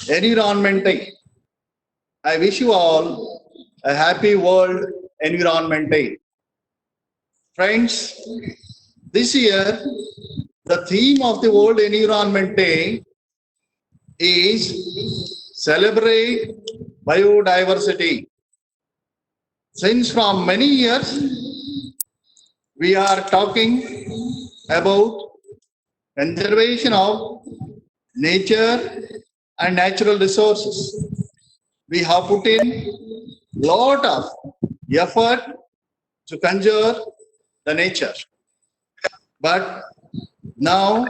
Environment Day. I wish you all a happy World Environment Day. Friends, this year the theme of the World Environment Day is Celebrate Biodiversity. Since from many years we are talking about conservation of nature and natural resources. We have put in lot of effort to conserve the nature. But now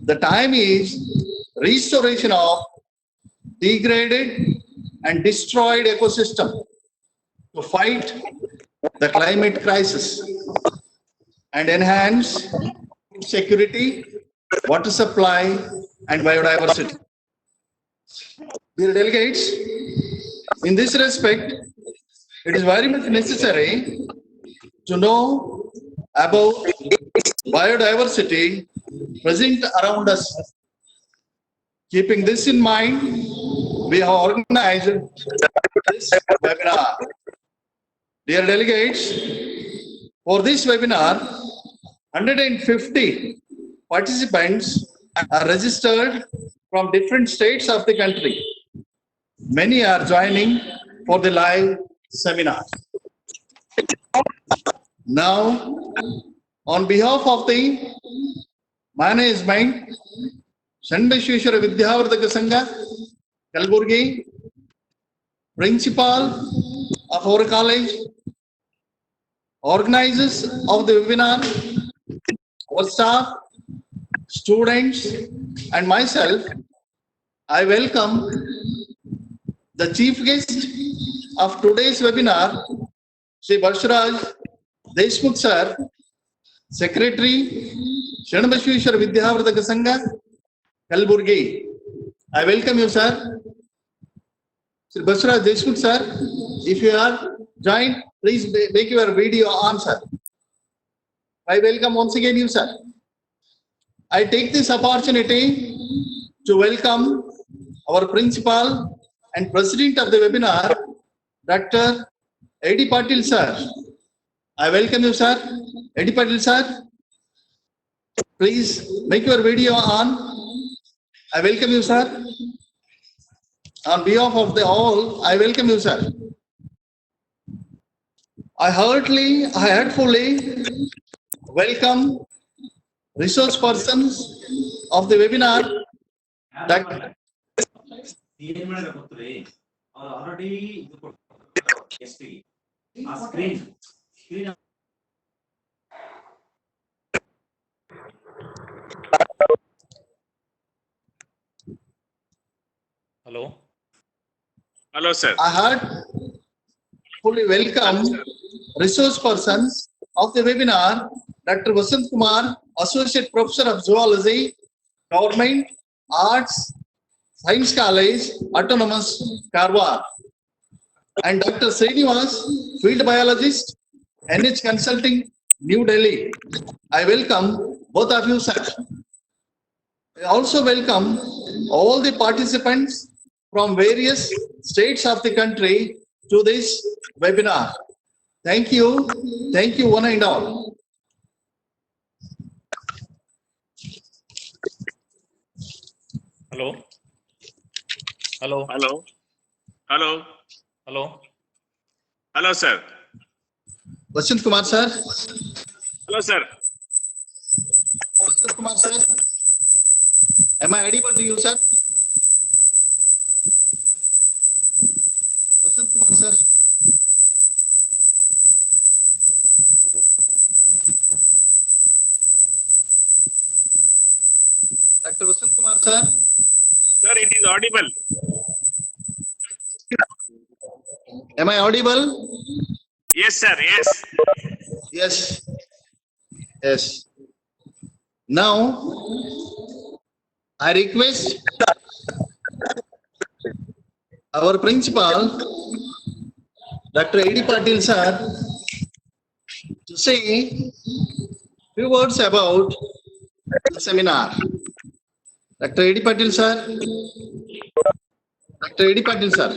the time is restoration of degraded and destroyed ecosystem to fight the climate crisis and enhance security, water supply, and biodiversity. Dear delegates, in this respect, it is very much necessary to know about biodiversity present around us. Keeping this in mind, we have organized this webinar. Dear delegates, for this webinar, 150 participants are registered from different states of the country. Many are joining for the live seminar. Now, on behalf of the management, Shanbheshwara Vidyavardhaka Sangha, Kalburgi, principal of our college, organizers of the webinar, our staff, students, and myself, I welcome the chief guest of today's webinar, Shri Varsharaj Deshmukh sir, Secretary, Shanbheshwara Vidyavardhaka Sangha, Kalburgi. I welcome you, sir. Shri Varsharaj Deshmukh sir, if you are joined, please make your video on, sir. I welcome once again you, sir. I take this opportunity to welcome our principal and president of the webinar, Dr. A.D. Patil, sir. I welcome you, sir. A.D. Patil, sir. Please make your video on. I welcome you, sir. On behalf of the all, I welcome you, sir. I heartfully welcome resource persons of the webinar. Hello. Hello, sir. I heartfully welcome resource persons of the webinar, Dr. Vasant Kumar, Associate Professor of Zoology, Government Arts Science College, Autonomous, Karwar, and Dr. Srinivas, Field Biologist, NH Consulting, New Delhi. I welcome both of you, sir. I also welcome all the participants from various states of the country to this webinar. Thank you one and all. Hello. Hello. Hello. Hello. Hello. Hello, sir. Vasant Kumar, sir. Hello, sir. Vasant Kumar, sir. Am I audible to you, sir? Vasant Kumar, sir. Dr. Vasant Kumar, sir. Sir, it is audible. Am I audible? Yes, sir. Yes. Yes. Yes. Now, I request our principal, Dr. A.D. Patil, sir, to say few words about the seminar. Dr. A.D. Patil, sir. Dr. A.D. Patil, sir.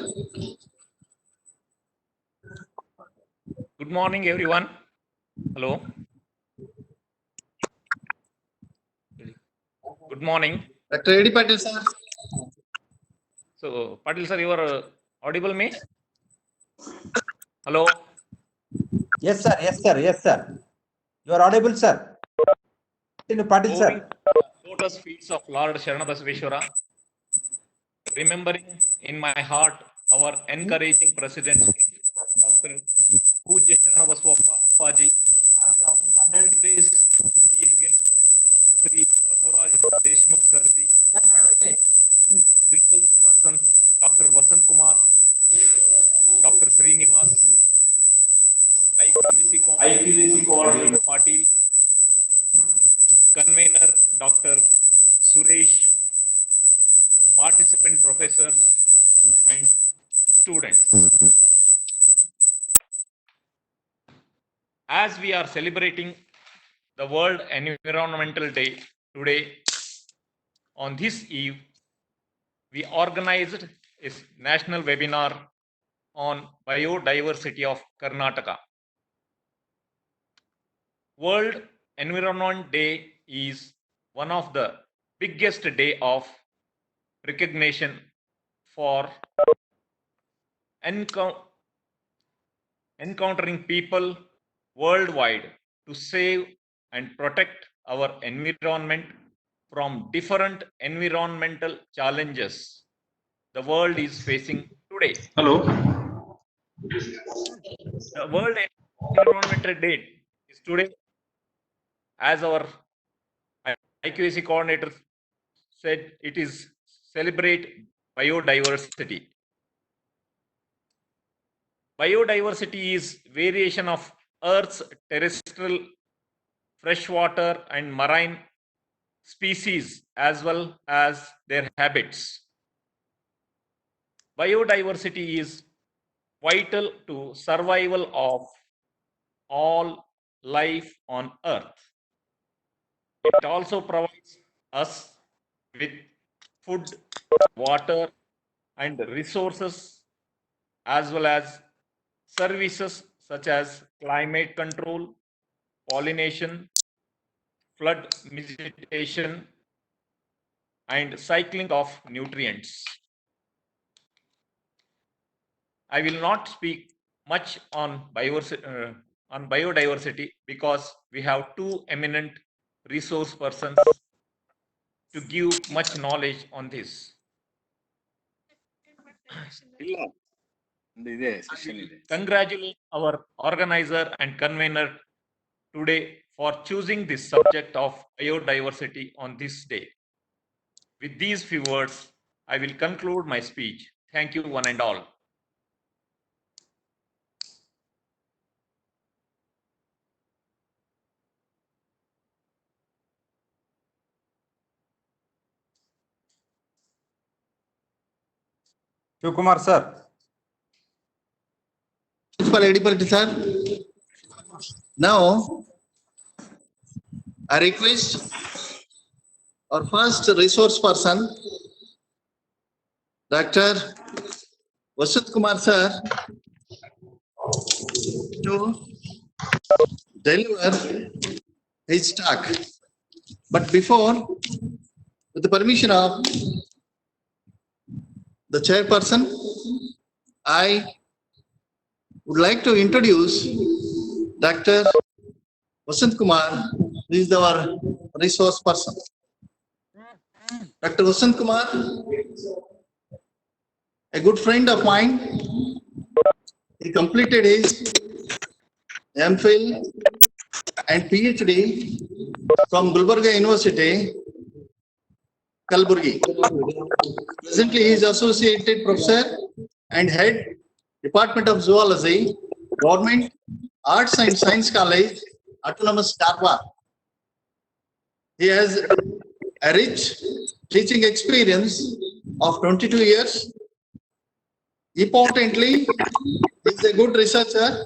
Good morning, everyone. Hello. Good morning. Dr. A.D. Patil, sir. So, Patil sir, you are audible me? Hello. Yes, sir. Yes, sir. Yes, sir. You are audible, sir. Continue, Patil, Moving sir. lotus feet of Lord Sharanabasveshwara, remembering in my heart our encouraging President, Dr. Pujya Sharanabaswappa Appaji, today's chief guest, Sri Basavaraj Deshmukh Sarji, resource persons, Dr. Vasant Kumar, Dr. Srinivas, IQAC coordinator Patil, convener Dr. Suresh, participant professors and students. As we are celebrating the World Environmental Day today, on this eve, we organized a national webinar on biodiversity of Karnataka. World Environment Day is one of the biggest day of recognition for encountering people worldwide to save and protect our environment from different environmental challenges the world is facing today. Hello. The World Environmental Day is today, as our IQAC coordinator said, it is celebrate biodiversity. Biodiversity is variation of Earth's terrestrial, freshwater and marine species as well as their habits. Biodiversity is vital to survival of all life on Earth. It also provides us with food, water, and resources, as well as services such as climate control, pollination, flood mitigation, and cycling of nutrients. I will not speak much on biodiversity because we have two eminent resource persons to give much knowledge on this. Congratulate our organizer and convener today for choosing this subject of biodiversity on this day. With these few words, I will conclude my speech. Thank you, one and all. Shivkumar, sir. Principal A.D. Patil, sir. Now, I request our first resource person, Dr. Vasant Kumar, sir, to deliver his talk. But before, with the permission of the chairperson, I would like to introduce Dr. Vasant Kumar. This is our resource person. Dr. Vasant Kumar, a good friend of mine, he completed his MPhil and PhD from Gulbarga University, Kalburgi. Presently, he is associated professor and head Department of Zoology, Government Arts and Science College, Autonomous Dharwad. He has a rich teaching experience of 22 years. Importantly, he is a good researcher.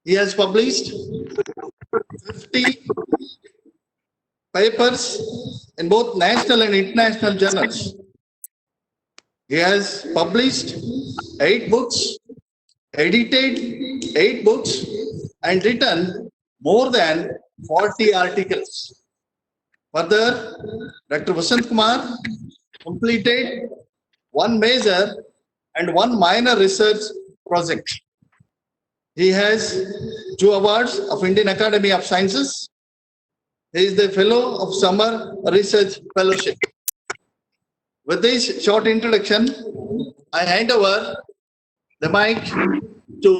He has published 50 papers in both national and international journals. He has published 8 books, edited 8 books, and written more than 40 articles. Further, Dr. Vasant Kumar completed 1 major and 1 minor research project. He has 2 awards of Indian Academy of Sciences. He is the fellow of Summer Research Fellowship. With this short introduction, I hand over the mic to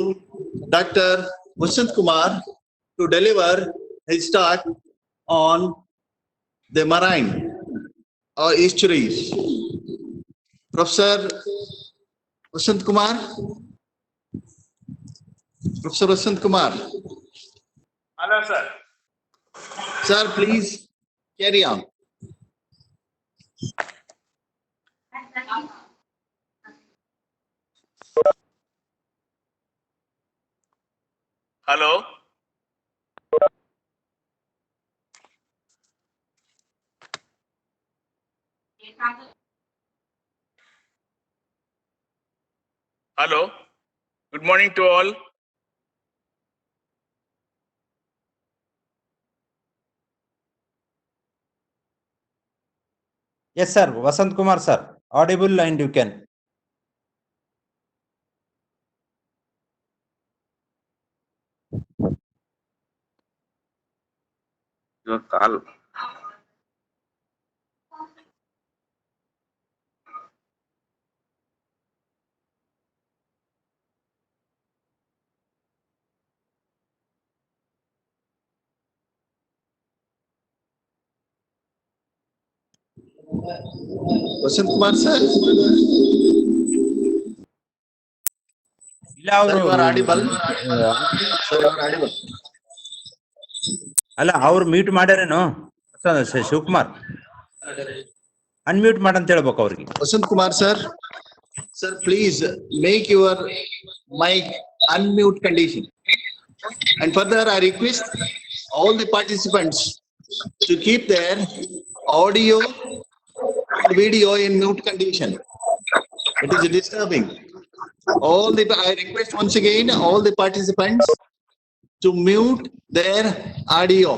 Dr. Vasant Kumar to deliver his talk on the marine or estuaries. Professor Vasant Kumar. Professor Vasant Kumar. Hello, sir. Sir, please carry on. Hello. Hello. Good morning to all. Yes, sir. Vasant Kumar, sir. Audible and you can. Your call. Vasant Kumar, sir. ಇಲ್ಲ Sir, ಅವರು you are audible. Sir, you are audible. ಅಲ್ಲ ಅವ್ರು mute ಮಾಡ್ಯಾರೇನು Shivakumar unmute ಮಾಡಂತ ಹೇಳ್ಬೇಕು ಅವ್ರಿಗೆ. Vasant Kumar, sir. Sir, please make your mic unmute condition. And further, I request all the participants to keep their audio and video in mute condition. It is disturbing. I request once again all the participants to mute their audio.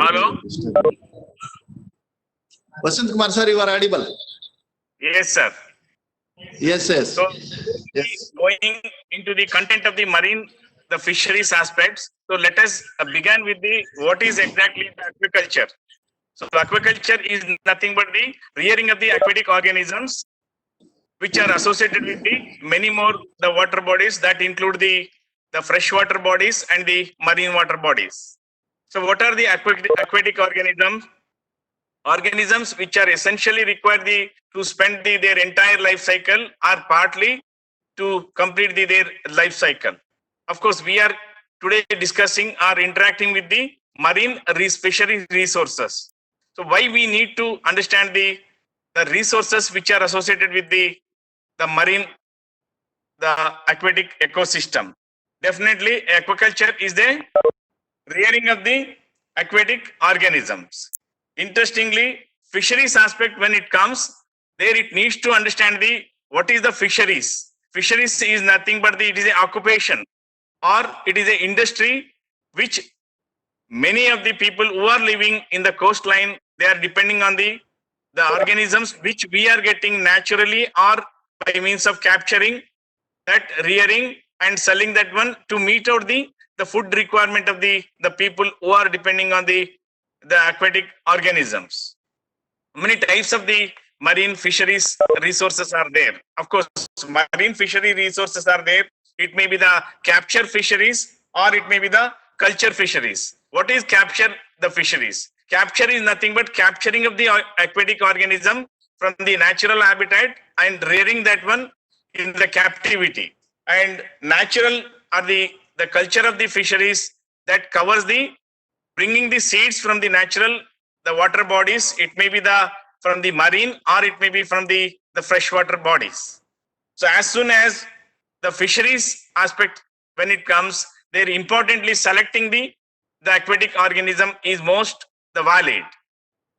Hello. Vasant Kumar, sir, you are audible. Yes, sir. Yes, yes. So, Yes. going into the content of the marine, the fisheries aspects. So, let us begin with the what is exactly the aquaculture. So, aquaculture is nothing but the rearing of the aquatic organisms, which are associated with the many more the water bodies that include the freshwater bodies and the marine water bodies. So, what are the aquatic organisms? Organisms which are essentially required to spend their entire life cycle are partly to complete their life cycle. Of course, we are today discussing or interacting with the marine fishery resources. So why we need to understand the resources which are associated with the marine, the aquatic ecosystem. Definitely aquaculture is the rearing of the aquatic organisms. Interestingly, fisheries aspect when it comes, there it needs to understand what is the fisheries. Fisheries is nothing but it is an occupation or it is an industry which many of the people who are living in the coastline, they are depending on the organisms which we are getting naturally or by means of capturing, that rearing and selling that one to meet out the food requirement of the people who are depending on the aquatic organisms. Many types of the marine fisheries resources are there. Of course, marine fishery resources are there. It may be the capture fisheries or it may be the culture fisheries. What is capture the fisheries? Capture is nothing but capturing of the aquatic organism from the natural habitat and rearing that one in the captivity. And natural are the culture of the fisheries that covers bringing the seeds from the natural, the water bodies. It may be from the marine or it may be from the freshwater bodies. So as soon as the fisheries aspect, when it comes, they're importantly selecting the aquatic organism is most the valid.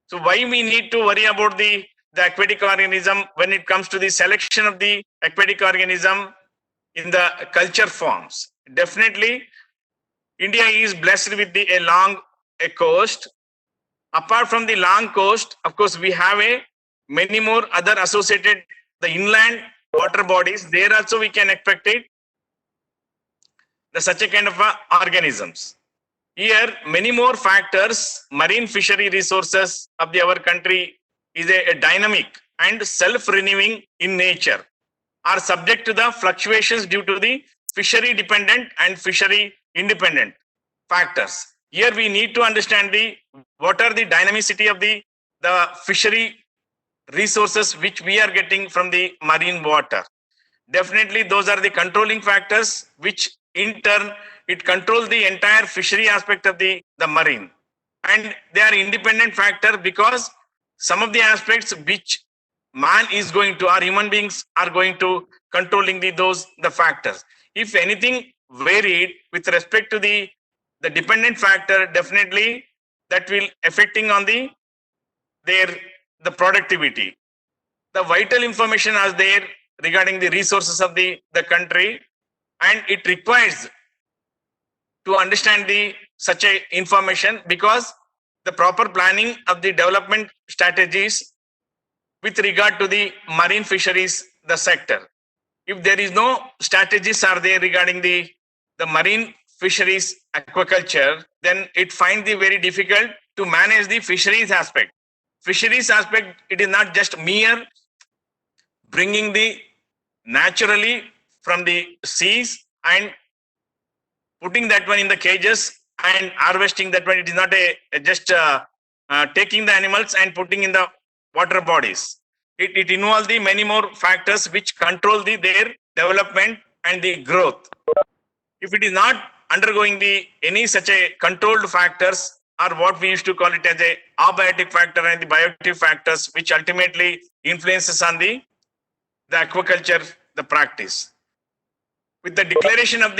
So why we need to worry about the aquatic organism when it comes to the selection of the aquatic organism in the culture forms? Definitely, India is blessed with a long coast. Apart from the long coast, of course, we have many more other associated the inland water bodies. There also we can expect it the such a kind of organisms. Here, many more factors. Marine fishery resources of our country is a dynamic and self-renewing in nature, are subject to the fluctuations due to the fishery dependent and fishery independent factors. Here we need to understand what are the dynamicity of the fishery resources which we are getting from the marine water. Definitely those are the controlling factors which in turn it controls the entire fishery aspect of the marine, and they are independent factor because some of the aspects which man is going to, or human beings are going to controlling the factors. If anything varied with respect to the dependent factor, definitely that will affecting on the productivity. The vital information is there regarding the resources of the country, and it requires to understand such a information because the proper planning of the development strategies with regard to the marine fisheries, the sector. If there is no strategies are there regarding the marine fisheries aquaculture, then it finds it very difficult to manage the fisheries aspect. Fisheries aspect, it is not just mere bringing the naturally from the seas and putting that one in the cages and harvesting that one. It is not just taking the animals and putting in the water bodies. It involves the many more factors which control their development and the growth. If it is not undergoing any such a controlled factors, or what we used to call it as a abiotic factor and the biotic factors, which ultimately influences on the aquaculture, the practice. With the declaration of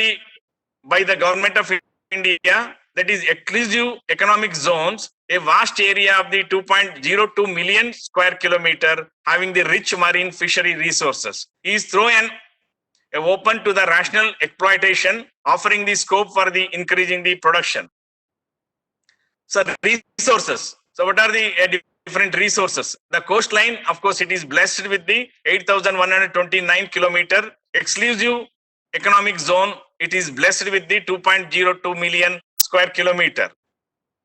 by the government of India, that is exclusive economic zones, a vast area of the 2.02 million square kilometer having the rich marine fishery resources is thrown open to the rational exploitation, offering the scope for the increasing the production. So resources. So what are the different resources? The coastline, of course, it is blessed with the 8,129 kilometer exclusive economic zone. It is blessed with the 2.02 million square kilometer.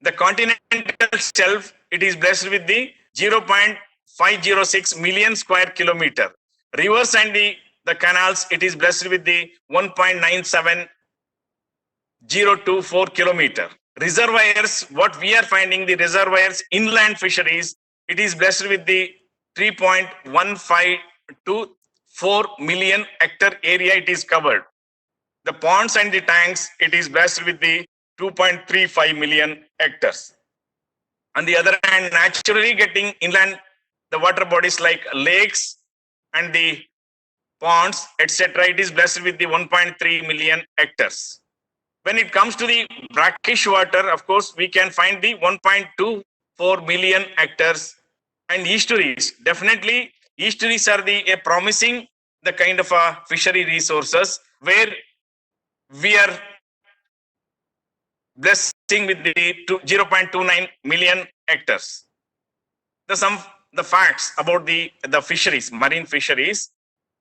The continental shelf, it is blessed with the 0.506 million square kilometer. Rivers and the canals, it is blessed with the 1.97024 kilometer. Reservoirs, what we are finding, the reservoirs, inland fisheries, it is blessed with the 3.1524 million hectare area it is covered. The ponds and the tanks, it is blessed with the 2.35 million hectares. On the other hand, naturally getting inland, the water bodies like lakes and the ponds, etc., it is blessed with the 1.3 million hectares. When it comes to the brackish water, of course, we can find the 1.24 million hectares. And estuaries, definitely estuaries are a promising the kind of fishery resources where we are blessing with the 0.29 million hectares. The facts about the fisheries, marine fisheries.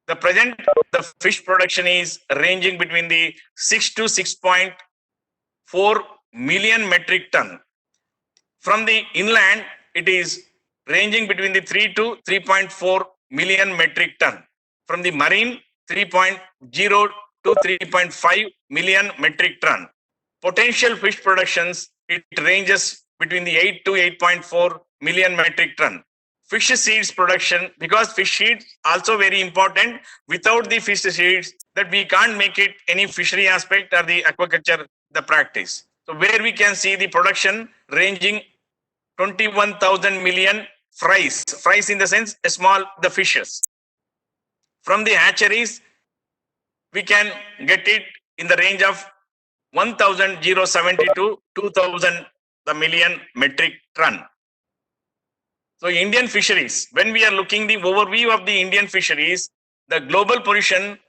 The present the fish production is ranging between the 6 to 6.4 million metric ton. From the inland, it is ranging between the 3 to 3.4 million metric ton. From the marine, 3.0 to 3.5 million metric ton. Potential fish productions, it ranges between the 8 to 8.4 million metric ton. Fish seeds production, because fish seeds also very important. Without the fish seeds, that we can't make it any fishery aspect or the aquaculture, the practice. So where we can see the production ranging 21,000 million fries in the sense small the fishes. From the hatcheries, we can get it in the range of 1,070 to 2,000 the million metric ton. So Indian fisheries, when we are looking the overview of the Indian fisheries, the global position,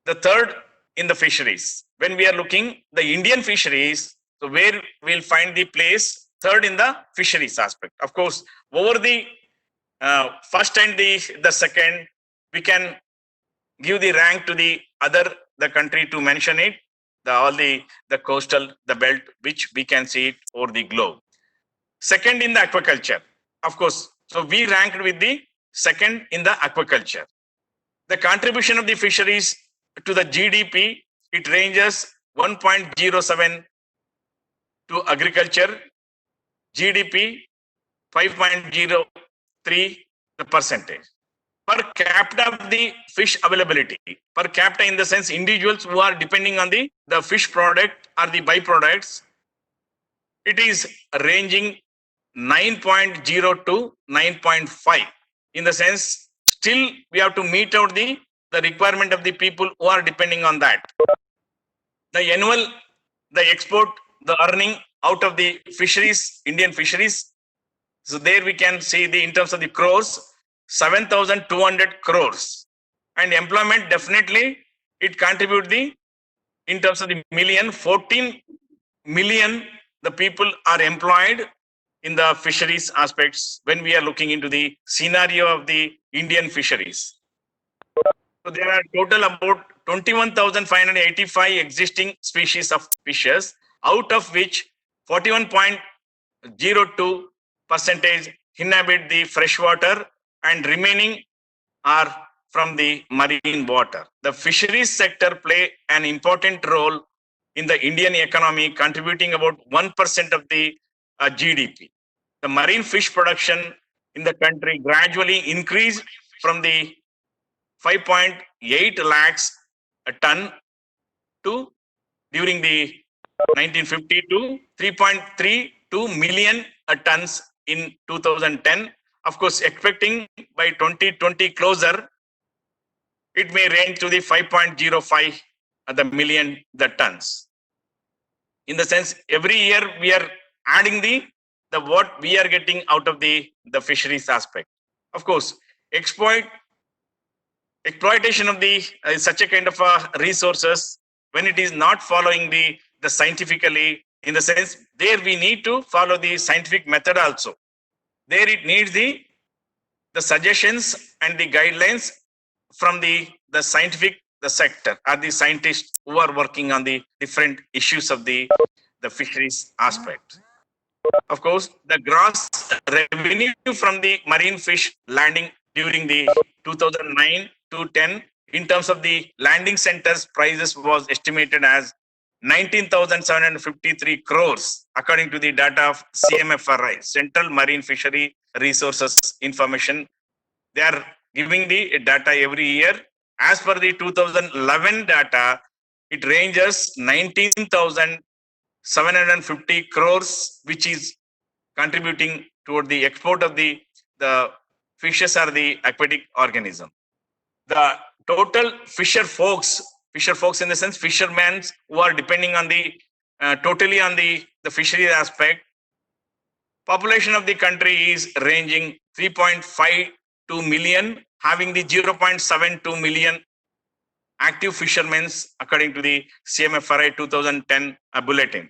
the third in the fisheries. When we are looking the Indian fisheries, so where we'll find the place third in the fisheries aspect. Of course, over the first and the second, we can give the rank to the country to mention it, all the coastal, the belt, which we can see it over the globe. Second in the aquaculture, of course. So we ranked with the second in the aquaculture. The contribution of the fisheries to the GDP, it ranges 1.07 to agriculture, GDP 5.03 the percentage. Per capita of the fish availability, per capita in the sense individuals who are depending on the fish product or the byproducts, it is ranging 9.0 to 9.5. In the sense, still we have to meet out the requirement of the people who are depending on that. The annual, the export, the earning out of the fisheries, Indian fisheries. So there we can see the in terms of the crores, 7,200 crores. And employment, definitely it contribute the in terms of the million, 14 million the people are employed in the fisheries aspects when we are looking into the scenario of the Indian fisheries. So there are total about 21,585 existing species of fishes, out of which 41.02% inhabit the freshwater and remaining are from the marine water. The fisheries sector play an important role in the Indian economy, contributing about 1% of the GDP. The marine fish production in the country gradually increased from the 5.8 lakhs a ton to during the 1950 to 3.32 million tons in 2010. Of course, expecting by 2020 closer, it may range to the 5.05 the million the tons. In the sense, every year we are adding the what we are getting out of the fisheries aspect. Of course, exploitation of the such a kind of resources, when it is not following the scientifically, in the sense there we need to follow the scientific method also. There it needs the suggestions and the guidelines from the scientific sector or the scientists who are working on the different issues of the fisheries aspect. Of course, the gross revenue from the marine fish landing during the 2009 to 10 in terms of the landing centers prices was estimated as 19,753 crores according to the data of CMFRI, Central Marine Fishery Resources Information. They are giving the data every year. As per the 2011 data, it ranges 19,750 crores, which is contributing toward the export of the fishes or the aquatic organism. The total fisher folks in the sense fishermen who are depending on the totally on the fishery aspect, population of the country is ranging 3.52 million, having the 0.72 million active fishermen according to the CMFRI 2010 bulletin.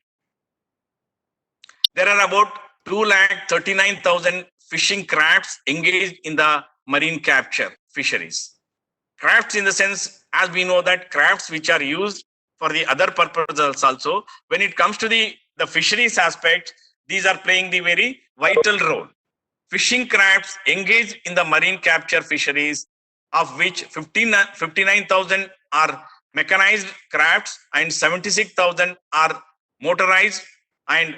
There are about 239,000 fishing crafts engaged in the marine capture fisheries. Crafts in the sense, as we know that crafts which are used for the other purposes also, when it comes to the fisheries aspect, these are playing the very vital role. Fishing crafts engaged in the marine capture fisheries, of which 59,000 are mechanized crafts and 76,000 are motorized, and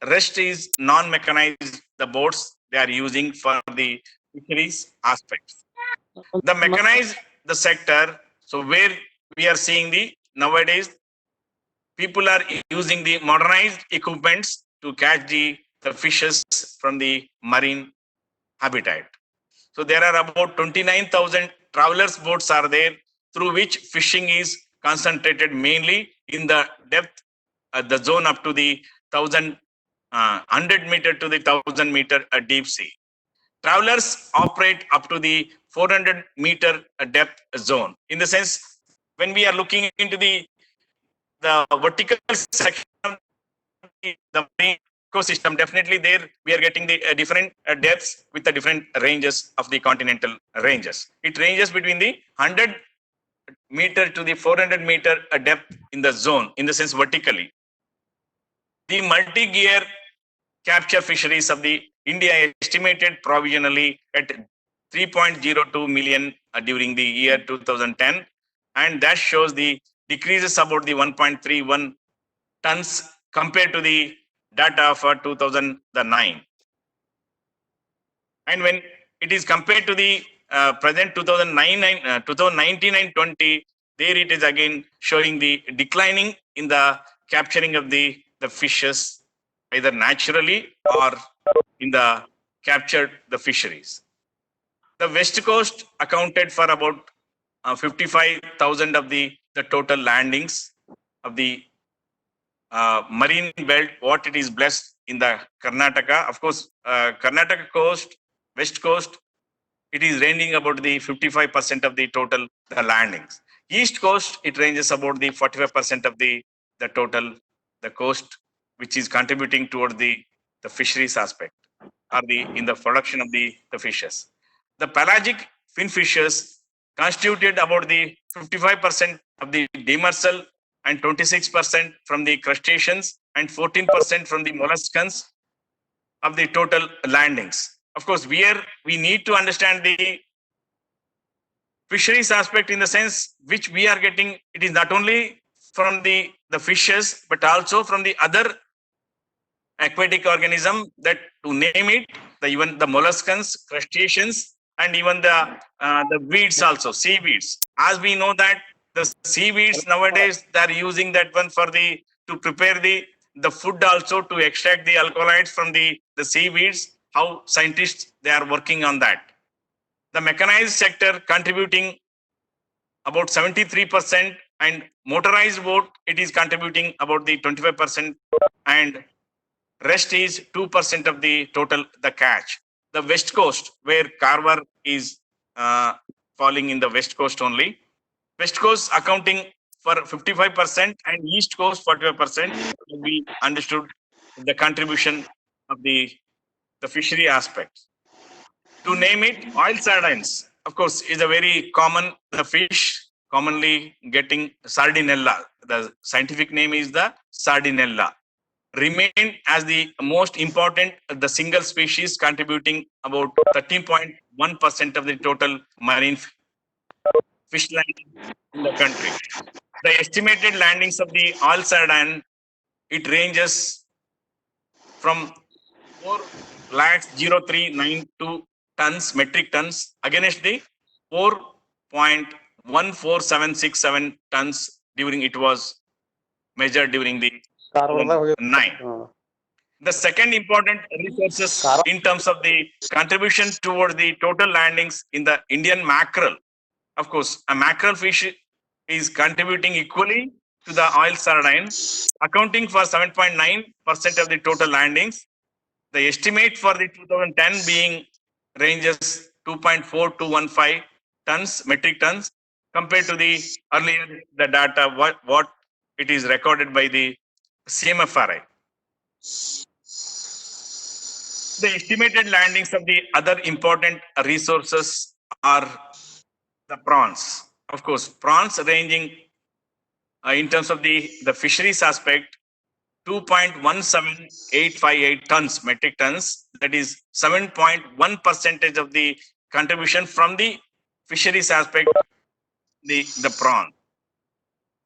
rest is non-mechanized, the boats they are using for the fisheries aspects. The mechanized the sector, so where we are seeing the nowadays people are using the modernized equipments to catch the fishes from the marine habitat. So there are about 29,000 travelers boats are there, through which fishing is concentrated mainly in the depth, the zone up to the 1,000 100 meter to the 1000 meter deep sea. Travelers operate up to the 400 meter depth zone. In the sense, when we are looking into the vertical section of the marine ecosystem, definitely there we are getting the different depths with the different ranges of the continental ranges. It ranges between the 100 meter to the 400 meter depth in the zone, in the sense vertically. The multi-gear capture fisheries of the India estimated provisionally at 3.02 million during the year 2010, and that shows the decreases about the 1.31 tons compared to the data for 2009. And when it is compared to the present 2019 and 20, there it is again showing the declining in the capturing of the fishes, either naturally or in the captured the fisheries. The West Coast accounted for about 55,000 of the total landings of the marine belt, what it is blessed in the Karnataka. Of course, Karnataka coast, West Coast, it is ranging about the 55% of the total the landings. East Coast, it ranges about the 45% of the total the coast, which is contributing toward the fisheries aspect or in the production of the fishes. The pelagic fin fishes constituted about the 55% of the demersal and 26% from the crustaceans and 14% from the molluscans of the total landings. Of course, we need to understand the fisheries aspect in the sense which we are getting. It is not only from the fishes, but also from the other aquatic organism, that to name it, even the molluscans, crustaceans, and even the weeds also, seaweeds. As we know that the seaweeds nowadays, they are using that one for to prepare the food, also to extract the alkaloids from the seaweeds. How scientists they are working on that. The mechanized sector contributing about 73%, and motorized boat, it is contributing about the 25%, and rest is 2% of the total the catch. The West Coast, where Carver is falling in the West Coast only. West Coast accounting for 55% and East Coast 45%. We understood the contribution of the fishery aspect. To name it, oil sardines, of course, is a very common fish, commonly getting Sardinella. The scientific name is the Sardinella. Remained as the most important, the single species contributing about 13.1% of the total marine fish landing in the country. The estimated landings of the oil sardine, it ranges from 4,0392 tons, metric tons, against the 4.14767 tons during it was measured during the 9. The second important resources in terms of the contribution toward the total landings in the Indian mackerel. Of course, a mackerel fish is contributing equally to the oil sardine, accounting for 7.9% of the total landings. The estimate for the 2010 being ranges 2.4215 tons, metric tons, compared to the earlier the data what it is recorded by the CMFRI. The estimated landings of the other important resources are the prawns. Of course, prawns ranging in terms of the fisheries aspect, 2.17858 tons, metric tons, that is 7.1% of the contribution from the fisheries aspect, the prawn.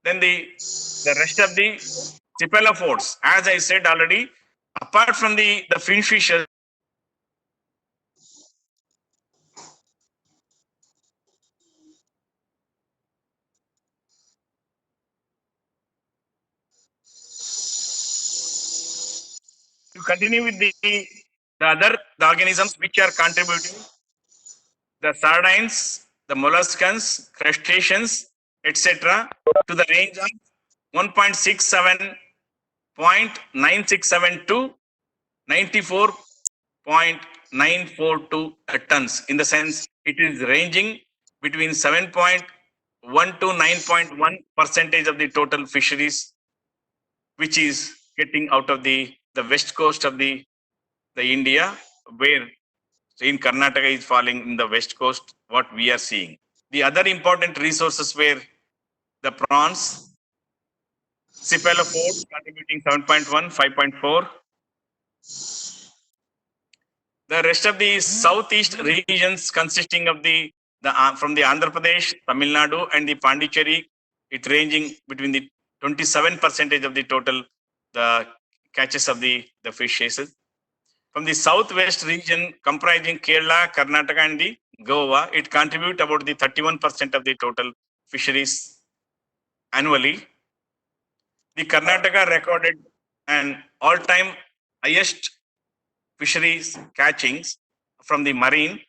Then the rest of the cephalopods, as I said already, apart from the fin fishes, to continue with the other organisms which are contributing, the sardines, the molluscans, crustaceans, etc., to the range of 1.67.9672 94.942 tons. In the sense, it is ranging between 7.1 to 9.1 percentage of the total fisheries, which is getting out of the west coast of the India, where in Karnataka is falling in the west coast, what we are seeing. The other important resources were the prawns, cephalopods contributing 7.1, 5.4. The rest of the southeast regions consisting of the from the Andhra Pradesh, Tamil Nadu and the Pondicherry, it ranging between the 27% of the total the catches of the fishes. From the southwest region comprising Kerala, Karnataka and the Goa, it contribute about the 31% of the total fisheries annually. The Karnataka recorded an all-time highest fisheries catchings from the marine,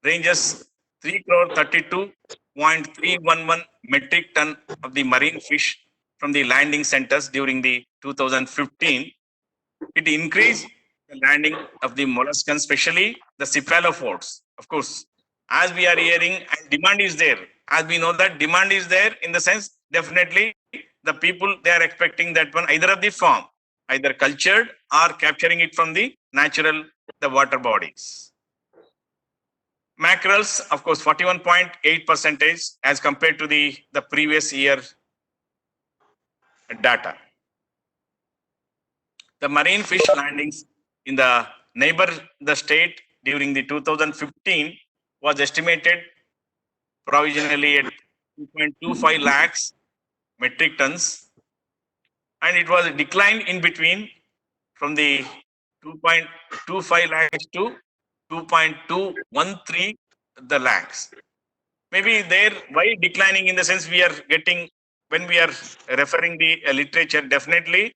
ranges 3,32.311 metric ton of the marine fish from the landing centers during the 2015. It increased the landing of the molluscans, especially the cephalopods. Of course, as we are hearing, and demand is there. As we know that demand is there, in the sense, definitely the people, they are expecting that one either of the form, either cultured or capturing it from the natural, the water bodies. Mackerels, of course, 41.8% as compared to the previous year data. The marine fish landings in the the state during the 2015 was estimated provisionally at 2.25 lakhs metric tons, and it was a decline in between from the 2.25 lakhs to 2.213 the lakhs. Maybe there, why declining, in the sense we are getting, when we are referring the literature, definitely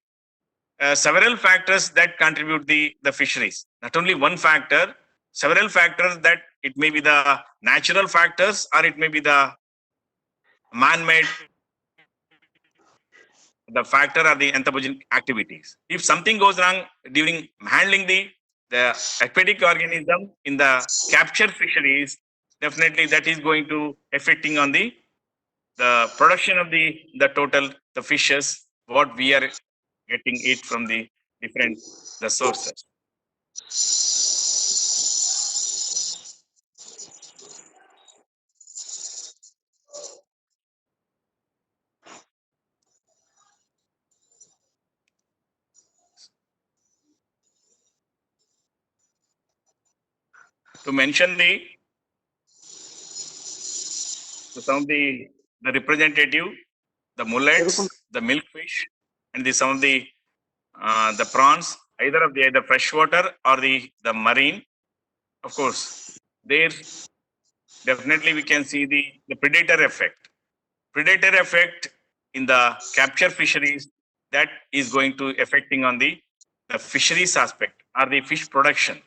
several factors that contribute the fisheries. Not only one factor, several factors that it may be the natural factors or it may be the man-made the factor or the anthropogenic activities. If something goes wrong during handling the aquatic organism in the capture fisheries, definitely that is going to affecting on the production of the total the fishes what we are getting it from the different the sources. To mention some of the representative, the mullets, the milkfish, and some of the prawns, either of the freshwater or the marine. Of course, there definitely we can see the predator effect. Predator effect in the capture fisheries, that is going to affecting on the fisheries aspect or the fish production.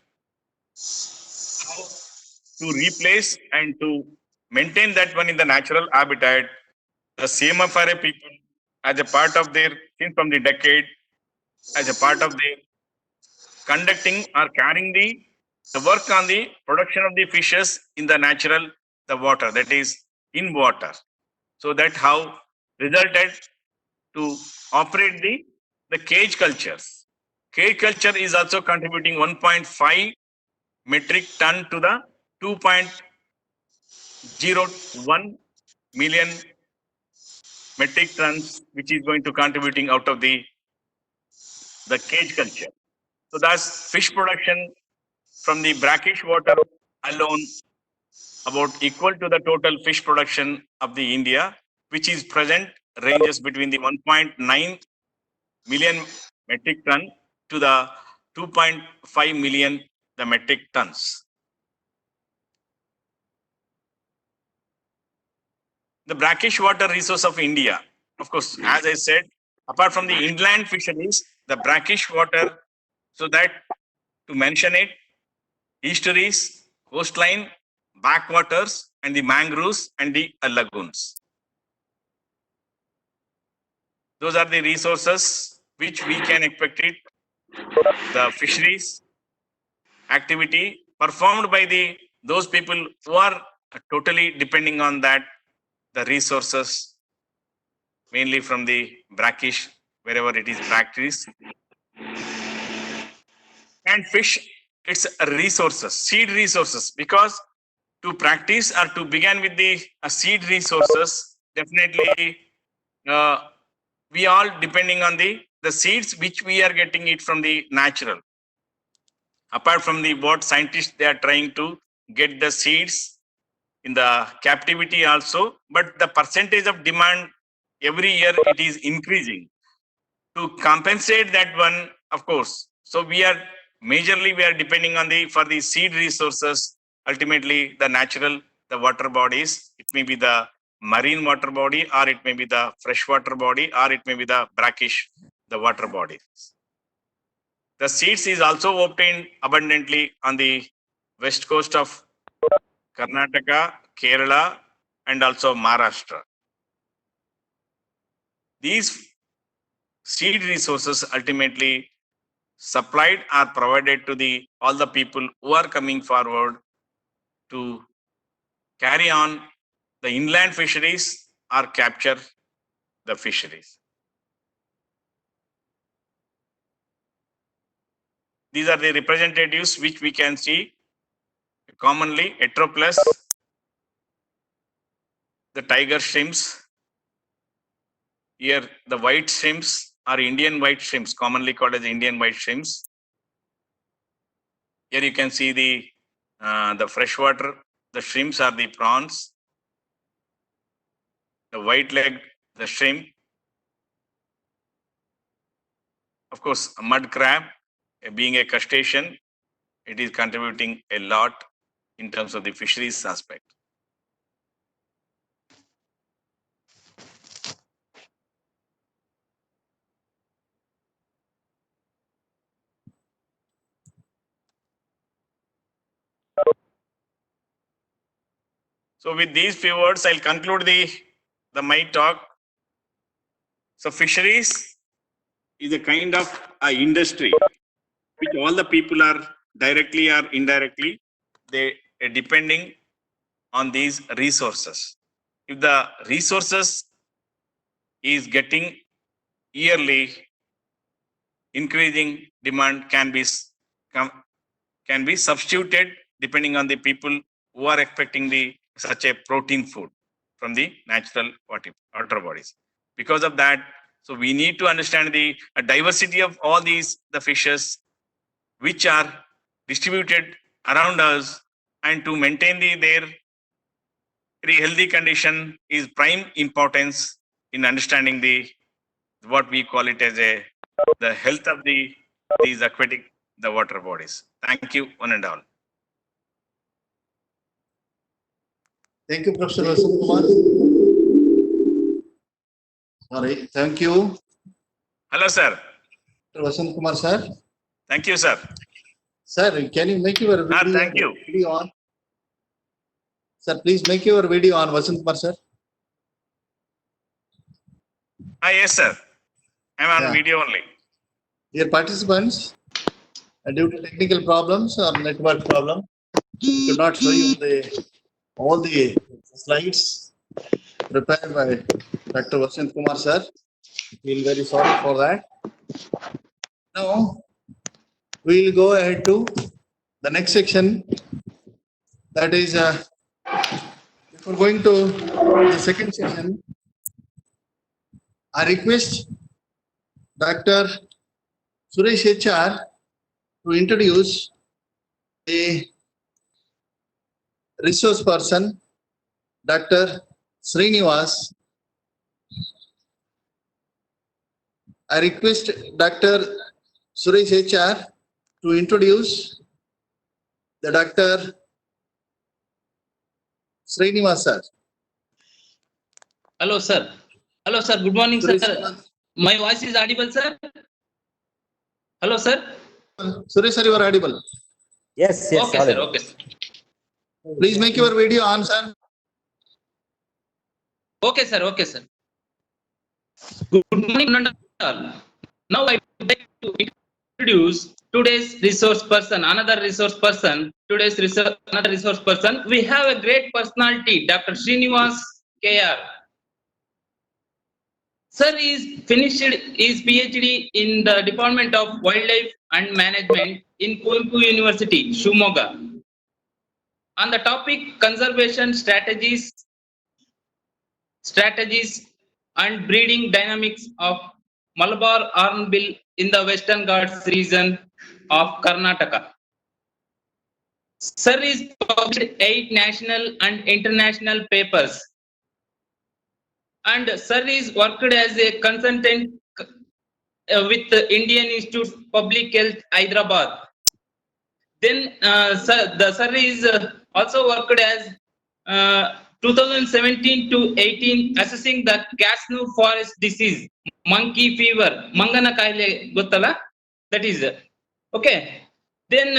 How to replace and to maintain that one in the natural habitat, the CMFRA people, as a part of their, from the decade, as a part of their conducting or carrying the work on the production of the fishes in the natural, the water, that is in water. So that how resulted to operate the cage cultures. Cage culture is also contributing 1.5 metric ton to the 2.01 million metric tons, which is going to contributing out of the cage culture. So that's fish production from the brackish water alone about equal to the total fish production of the India, which is present ranges between the 1.9 million metric ton to the 2.5 million the metric tons. The brackish water resource of India, of course, as I said, apart from the inland fisheries, the brackish water, so that to mention it, estuaries, coastline, backwaters, and the mangroves and the lagoons. Those are the resources which we can expect it the fisheries activity performed by those people who are totally depending on that, the resources, mainly from the brackish, wherever it is practiced. And fish, it's resources, seed resources, because to practice or to begin with the seed resources, definitely we all depending on the seeds which we are getting it from the natural. Apart from the what scientists they are trying to get the seeds in the captivity also, but the percentage of demand every year it is increasing. To compensate that one, of course, so we are majorly we are depending on for the seed resources, ultimately the natural, the water bodies. It may be the marine water body, or it may be the freshwater body, or it may be the brackish, the water bodies. The seeds is also obtained abundantly on the west coast of Karnataka, Kerala, and also Maharashtra. These seed resources ultimately supplied or provided to all the people who are coming forward to carry on the inland fisheries or capture the fisheries. These are the representatives which we can see commonly: Atroplus, the tiger shrimps. Here the white shrimps are Indian white shrimps, commonly called as Indian white shrimps. Here you can see the freshwater, the shrimps are the prawns, the white leg, the shrimp. Of course, a mud crab, being a crustacean, it is contributing a lot in terms of the fisheries aspect. So with these few words, I'll conclude my talk. So fisheries is a kind of industry which all the people are directly or indirectly, they are depending on these resources. If the resources is getting yearly increasing demand can be substituted depending on the people who are expecting such a protein food from the natural water bodies. Because of that, so we need to understand the diversity of all the fishes which are distributed around us, and to maintain their very healthy condition is prime importance in understanding what we call it as the health of these aquatic water bodies. Thank you, one and all. Thank you, Professor Vasant Kumar. Sorry, thank you, Hello, sir. Vasant Kumar, sir. Thank you, sir. Sir, can you make your Thank you. video on? Sir, please make your video on, Vasant Kumar, sir. Yes, sir. I'm on Yeah. video only. Dear participants, due to technical problems or network problem, we could not show you all the slides prepared by Dr. Vasant Kumar, sir. Feel very sorry for that. Now, we'll go ahead to the next section. That is, before going to the second section, I request Dr. Suresh HR to introduce a resource person, Dr. Srinivas. I request Dr. Suresh HR to introduce the Dr. Srinivas, sir. Hello, sir. Hello, sir. Good morning, sir. Suresh, My voice is audible, sir. Hello, sir. Suresh, sir, you are audible. Yes, yes. Okay, sir. audible. Okay, sir. Please make your video on, sir. Okay, sir. Okay, sir. Good morning, all. Now I would like to introduce today's resource person, another resource person, another resource person. We have a great personality, Dr. Srinivas KR. Sir is finished his PhD in the Department of Wildlife and Management in Kuvempu University, Shimoga. On the topic conservation strategies and breeding dynamics of Malabar hornbill in the Western Ghats region of Karnataka. Sir is published 8 national and international papers. And Sir is worked as a consultant with the Indian Institute of Public Health, Hyderabad. Then Sir is also worked as 2017 to 18 assessing the Kasnu forest disease, monkey fever, Mangana Kaile Gottala. That is okay. Then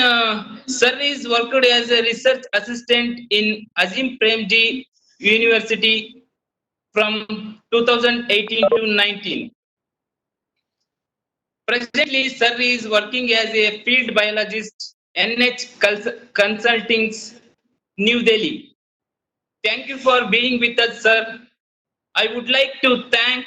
Sir is worked as a research assistant in Azim Premji University from 2018 to 19. Presently, Sir is working as a field biologist, NH Consultings, New Delhi. Thank you for being with us, Sir. I would like to thank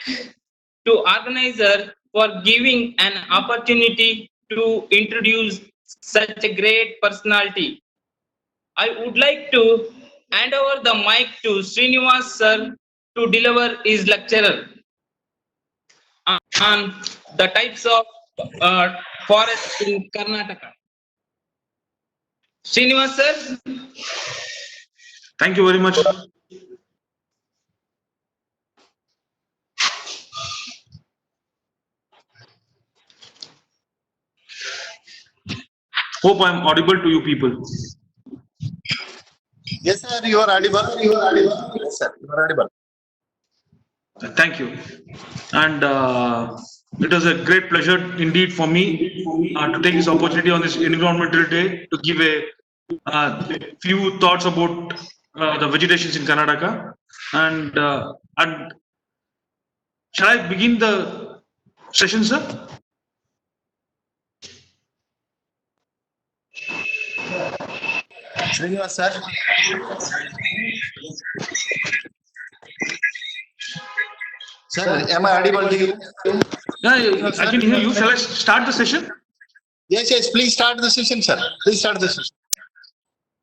to organizer for giving an opportunity to introduce such a great personality. I would like to hand over the mic to Srinivas Sir to deliver his lecture on the types of forests in Karnataka. Srinivas Sir. Thank you very much. Hope I am audible to you people. Yes, sir, you are audible. Yes, sir, you are audible. Thank you. And it was a great pleasure indeed for me to take this opportunity on this Environmental Day to give a few thoughts about the vegetations in Karnataka. And shall I begin the session, sir? Srinivas, sir. Sir, am I audible to you? Yeah, I can hear you. Shall I start the session? Yes, please start the session, sir. Please start the session.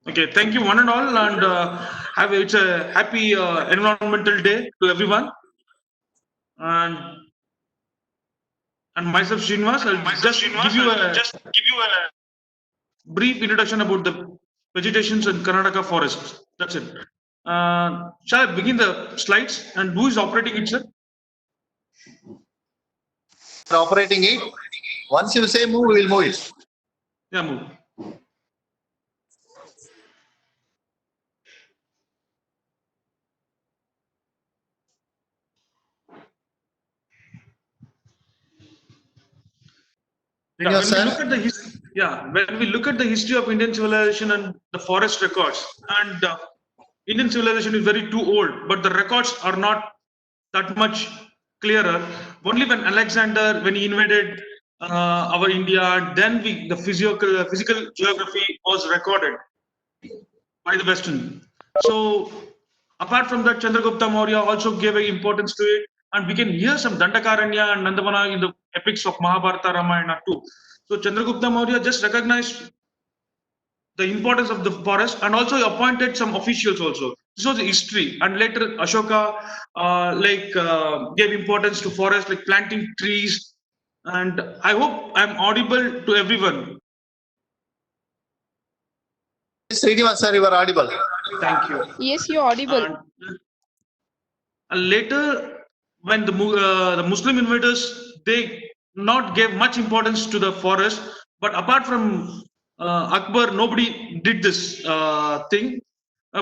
Okay, thank you one and all, and it's a happy Environmental Day to everyone. And myself, Srinivas, I'll just give you a brief introduction about the vegetations in Karnataka forests. That's it. Shall I begin the slides? And who is operating it, sir? Operating it. Once you say move, we will move it. Yeah, move. When we look at the history of Indian civilization and the forest records, and Indian civilization is very too old, but the records are not that much clearer. Only when Alexander, when he invaded our India, then the physical geography was recorded by the Western. So apart from that, Chandragupta Maurya also gave importance to it, and we can hear some Dandakaranya and Nandavana in the epics of Mahabharata, Ramayana too. So Chandragupta Maurya just recognized the importance of the forest and also appointed some officials also. This was the history, and later Ashoka gave importance to forest, like planting trees. And I hope I'm audible to everyone. Srinivas, sir, you are audible. Thank you. Yes, you're audible. And later, when the Muslim invaders, they not gave much importance to the forest, but apart from Akbar, nobody did this thing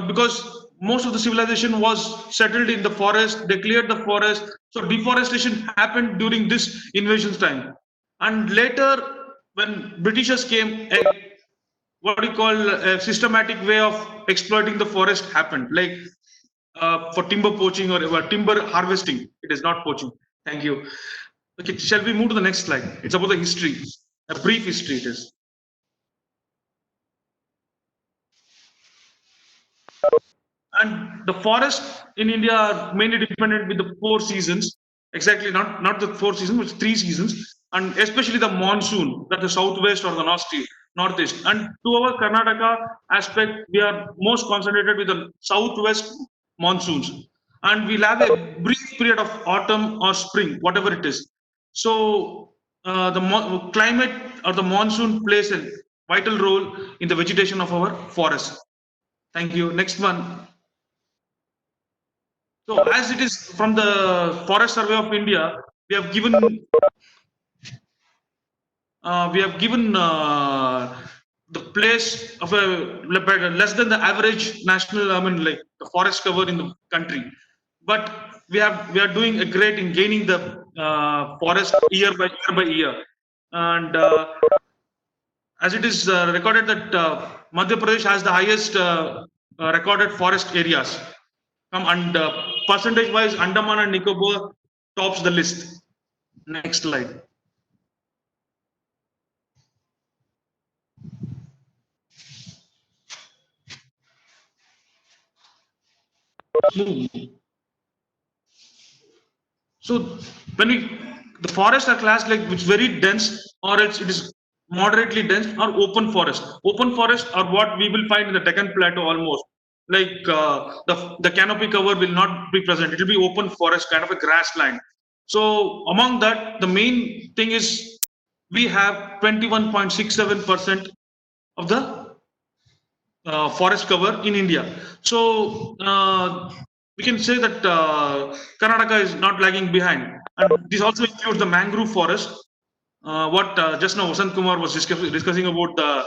because most of the civilization was settled in the forest. They cleared the forest, so deforestation happened during this invasion's time. And later, when Britishers came, what we call a systematic way of exploiting the forest happened, like for timber poaching or timber harvesting. It is not poaching. Thank you. Okay, shall we move to the next slide? It's about the history. A brief history it is. And the forest in India are mainly dependent with the 4 seasons. Exactly, not the 4 seasons, but 3 seasons, and especially the monsoon, that the southwest or the northeast. And to our Karnataka aspect, we are most concentrated with the southwest monsoons, and we'll have a brief period of autumn or spring, whatever it is. So the climate or the monsoon plays a vital role in the vegetation of our forest. Thank you. Next one. So as it is from the Forest Survey of India, we have given the place of a less than the average national, I mean, like the forest cover in the country. But we are doing a great in gaining the forest year by year. And as it is recorded that Madhya Pradesh has the highest recorded forest areas. And percentage wise, Andaman and Nicobar tops the list. Next slide. So when the forests are classed like which very dense, or else it is moderately dense, or open forest. Open forest are what we will find in the Deccan Plateau almost. Like the canopy cover will not be present. It will be open forest, kind of a grassland. So among that, the main thing is we have 21.67% of the forest cover in India. So we can say that Karnataka is not lagging behind. And this also includes the mangrove forest. What just now Vasant Kumar was discussing about the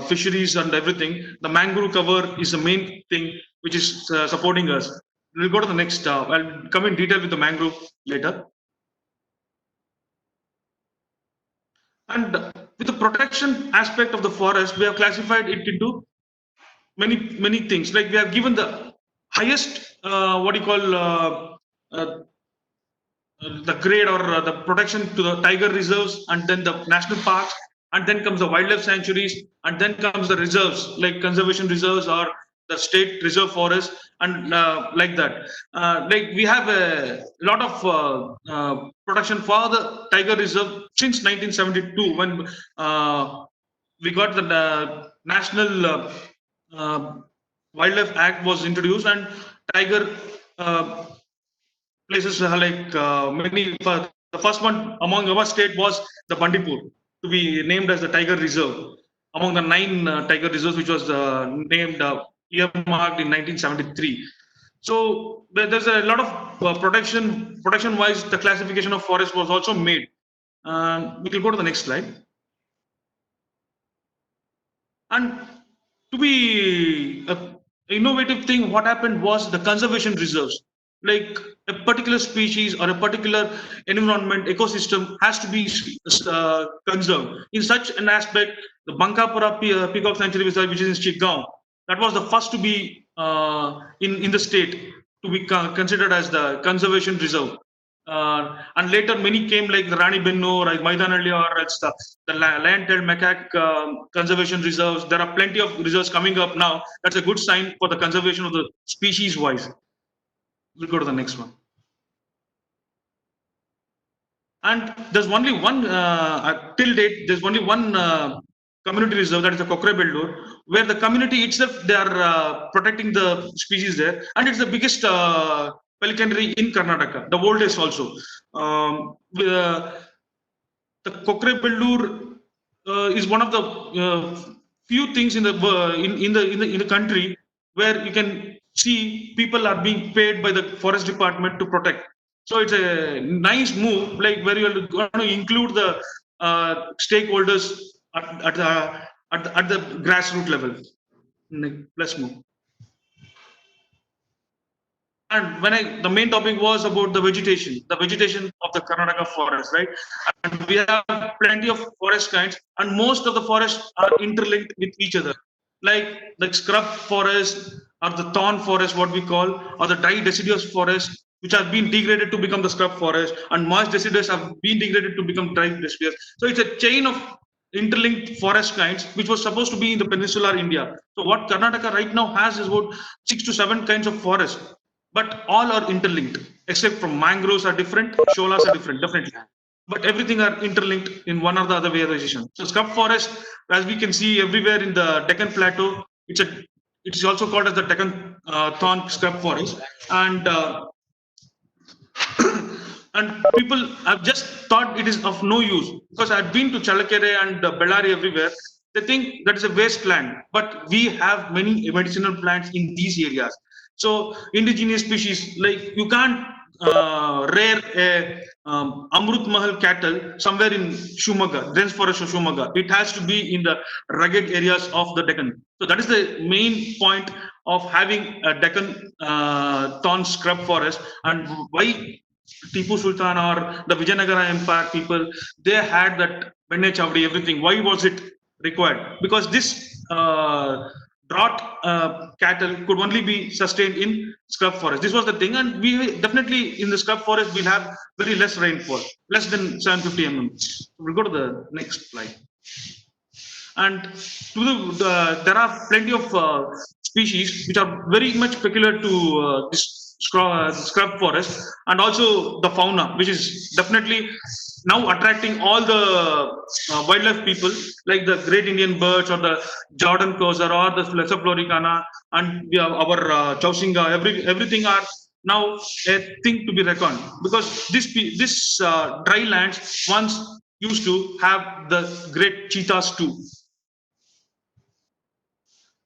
fisheries and everything. The mangrove cover is the main thing which is supporting us. We'll go to the next. I'll come in detail with the mangrove later. And with the protection aspect of the forest, we have classified it into many things. Like we have given the highest what do you call the grade or the protection to the tiger reserves, and then the national parks, and then comes the wildlife sanctuaries, and then comes the reserves like conservation reserves or the state reserve forest, and like that. Like we have a lot of protection for the tiger reserve since 1972 when we got the National Wildlife Act was introduced, and tiger places like many. The first one among our state was the Bandipur, to be named as the tiger reserve among the 9 tiger reserves, which was named earmarked in 1973. So there's a lot of protection wise. The classification of forest was also made. We can go to the next slide. And to be an innovative thing, what happened was the conservation reserves. Like a particular species or a particular environment ecosystem has to be conserved. In such an aspect, the Bankapura Peacock Sanctuary Reserve, which is in Chitgaon, that was the first to be in the state to be considered as the conservation reserve. And later many came like the Rani Bennu, like Maidanalli, or else the land-tailed macaque conservation reserves. There are plenty of reserves coming up now. That's a good sign for the conservation of the species wise. We'll go to the next one. And there's only one, till date, there's only one community reserve, that is the Kokrebellur, where the community itself, they are protecting the species there. And it's the biggest pelicanry in Karnataka, the oldest also. The Kokrebellur is one of the few things in the country where you can see people are being paid by the forest department to protect. So it's a nice move, like where you are going to include the stakeholders at the grassroots level. Let's move. And the main topic was about the vegetation of the Karnataka forest, right? And we have plenty of forest kinds, and most of the forests are interlinked with each other. Like the scrub forest or the thorn forest, what we call, or the dry deciduous forest, which have been degraded to become the scrub forest, and moist deciduous have been degraded to become dry deciduous. So it's a chain of interlinked forest kinds which was supposed to be in the peninsular India. So what Karnataka right now has is about 6 to 7 kinds of forest, but all are interlinked, except from mangroves are different, sholas are different, definitely. But everything are interlinked in one or the other variation. So scrub forest, as we can see everywhere in the Deccan Plateau, it's also called as the Deccan thorn scrub forest, and and people have just thought it is of no use, because I've been to Chalakere and Bellary everywhere. They think that is a wasteland, but we have many medicinal plants in these areas. So indigenous species, like you can't rear a Amrut Mahal cattle somewhere in Shumaga, dense forest of Shumaga. It has to be in the rugged areas of the Deccan. So that is the main point of having a Deccan thorn scrub forest, and why Tipu Sultan or the Vijayanagara Empire people, they had that Benne Chavdi, everything. Why was it required? Because this drought cattle could only be sustained in scrub forest. This was the thing, and we definitely in the scrub forest will have very less rainfall, less than 750 mm. We'll go to the next slide. And there are plenty of species which are very peculiar to this scrub forest, and also the fauna, which is definitely now attracting all the wildlife people, like the great Indian birds or the Jordan cozer or the Lesser Floricana, and we have our Chausinga. Everything are now a thing to be reckoned, because this dry lands once used to have the great cheetahs too.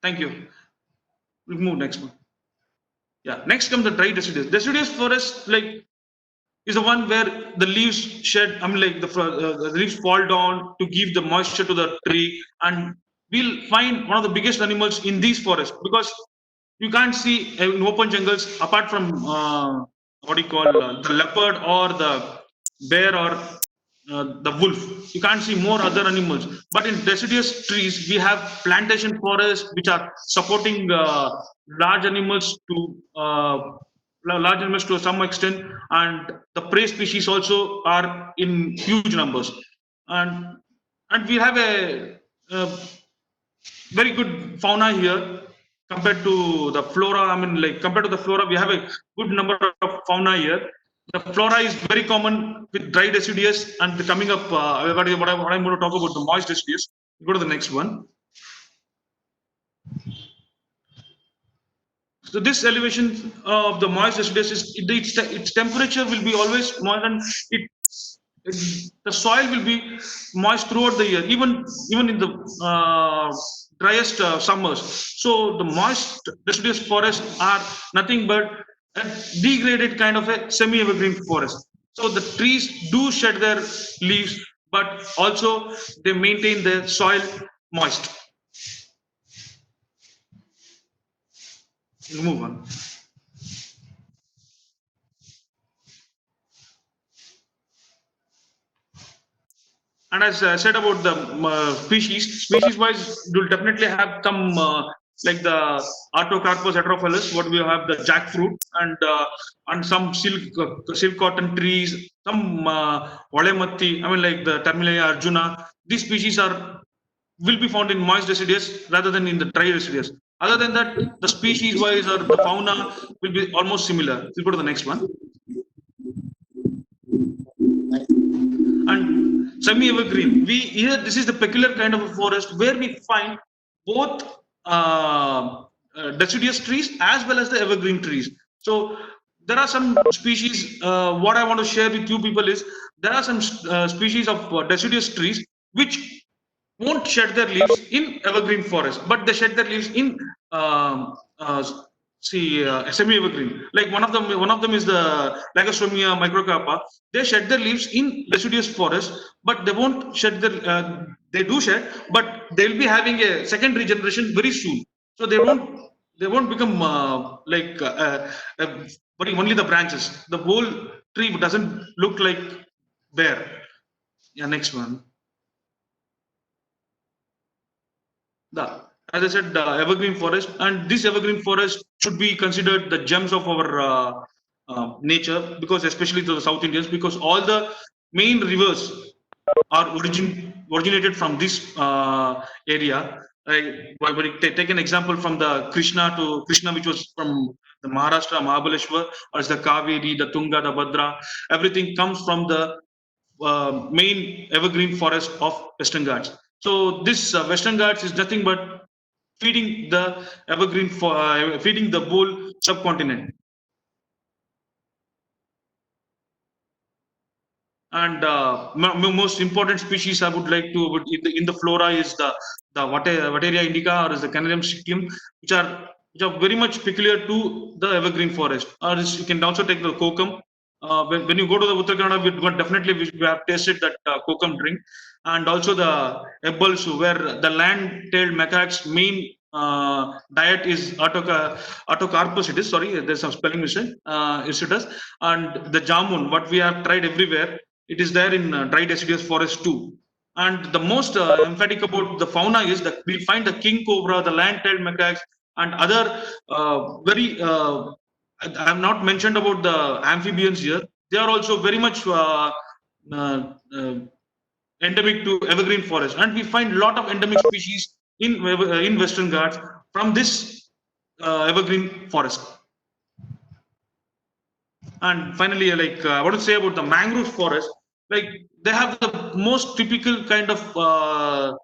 Thank you. We'll move next one. Yeah, next comes the dry deciduous. Deciduous forest, like, is the one where the leaves shed. I mean, like the leaves fall down to give the moisture to the tree, and we'll find one of the biggest animals in these forests, because you can't see in open jungles apart from what do you call the leopard or the bear or the wolf. You can't see more other animals. But in deciduous trees, we have plantation forests which are supporting large animals to some extent, and the prey species also are in huge numbers, and we have a very good fauna here compared to the flora. I mean, like, compared to the flora, we have a good number of fauna here. The flora is very common with dry deciduous, and coming up, what I'm going to talk about the moist deciduous. Go to the next one. So this elevation of the moist deciduous is its temperature will be always more than the soil will be moist throughout the year, even in the driest summers. So the moist deciduous forests are nothing but a degraded kind of a semi-evergreen forest. So the trees do shed their leaves, but also they maintain their soil moist. We'll move on. And as I said about the species wise, you'll definitely have some like the Artocarpus heterophyllus, what we have, the jackfruit, and some silk cotton trees, some Valematti, I mean, like the Terminalia arjuna. These species will be found in moist deciduous rather than in the dry deciduous. Other than that, the species wise or the fauna will be almost similar. We'll go to the next one. And semi-evergreen. This is the peculiar kind of a forest where we find both deciduous trees as well as the evergreen trees. So there are some species. What I want to share with you people is there are some species of deciduous trees which won't shed their leaves in evergreen forest, but they shed their leaves in semi-evergreen. Like one of them is the Lagostomia microcarpa. They shed their leaves in deciduous forest, but they won't shed their. They do shed, but they'll be having a second regeneration very soon. So they won't become only the branches. The whole tree doesn't look like bare. Yeah, next one. As I said, evergreen forest, and this evergreen forest should be considered the gems of our nature, because especially to the South Indians, because all the main rivers are originated from this area. But take an example from the Krishna, which was from the Maharashtra, Mahabaleshwar, or is the Kaveri, the Tunga, the Bhadra. Everything comes from the main evergreen forest of Western Ghats. So this Western Ghats is nothing but feeding the feeding the whole subcontinent. And most important species I would like to in the flora is the Wateria indica, or is the Canarium Sikkim, which are very much peculiar to the evergreen forest. Or you can also take the kokum. When you go to the Uttar Kannada, definitely we have tasted that kokum drink, and also the ebbalsu, where the land-tailed macaques' main diet is Autocarpus. It is, sorry, there's some spelling mistake. It does, and the jamun, what we have tried everywhere. It is there in dry deciduous forest too. And the most emphatic about the fauna is that we find the king cobra, the land-tailed macaques, and other I have not mentioned about the amphibians here. They are also very much endemic to evergreen forest, and we find a lot of endemic species in Western Ghats from this evergreen forest. And finally, I want to say about the mangrove forest, like they have the most typical kind of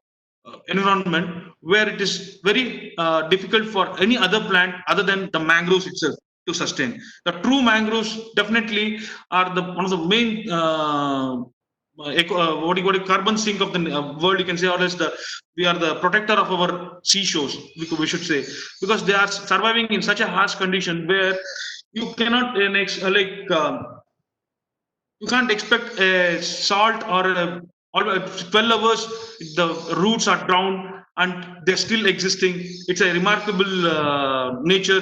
environment where it is very difficult for any other plant other than the mangroves itself to sustain. The true mangroves definitely are one of the main what do you carbon sink of the world, you can say, or else we are the protector of our seashores, we should say, because they are surviving in such a harsh condition where you cannot you can't expect a salt or 12 hours the roots are drowned and they're still existing. It's a remarkable nature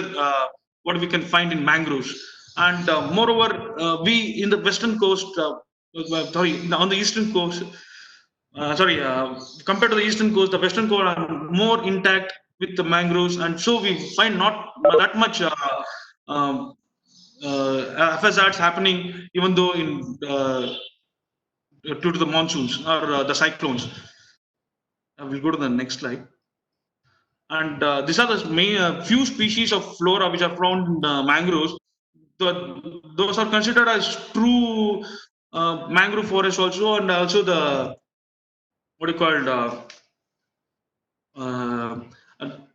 what we can find in mangroves. And moreover, we in the western coast, on the eastern coast, compared to the eastern coast, the western coast are more intact with the mangroves, and so we find not that much FSRs happening, even though in due to the monsoons or the cyclones. We'll go to the next slide. And these are the main few species of flora which are found in mangroves. Those are considered as true mangrove forest also, and also the what you called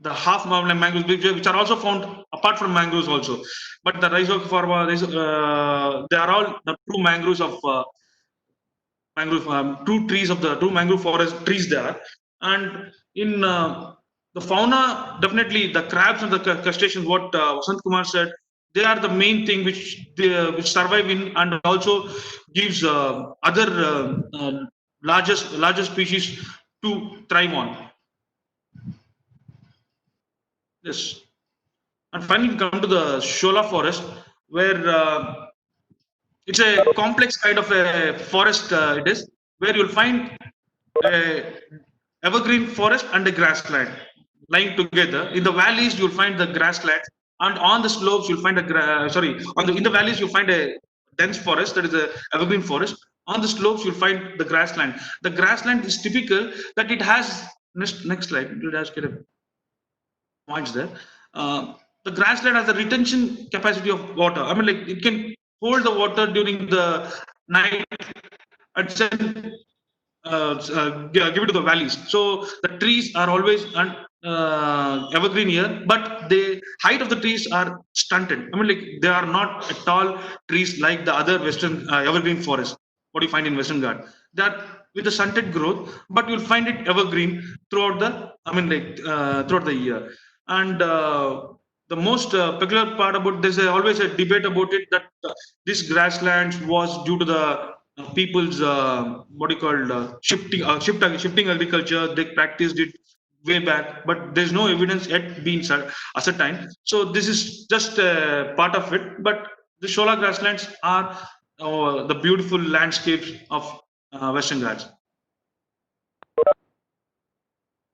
the half mangroves, which are also found apart from mangroves also. But the Rhizosphaera, they are all the true mangroves of mangrove, true trees of the true mangrove forest trees there. And in the fauna, definitely the crabs and the crustaceans, what Vasant Kumar said, they are the main thing which survive in, and also gives other larger species to thrive on. Yes. And finally, we come to the Shola forest, where it's a complex kind of a forest. It is where you'll find a evergreen forest and a grassland lying together. In the valleys, you'll find the grassland, and on the slopes, you'll find in the valleys, you'll find a dense forest, that is a evergreen forest. On the slopes, you'll find the grassland. The grassland is typical that it has next slide. You'll just get a points there. The grassland has a retention capacity of water. I mean, like it can hold the water during the night and send give it to the valleys. So the trees are always evergreen here, but the height of the trees are stunted. I mean, like they are not tall trees like the other western evergreen forests. What you find in Western Ghats, that with the stunted growth, but you'll find it evergreen throughout the. I mean, like throughout the year. And the most peculiar part about this, always a debate about it, that this grasslands was due to the people's shifting agriculture. They practiced it way back, but there's no evidence yet being ascertained. So this is just part of it. But the Shola grasslands are the beautiful landscapes of Western Ghats.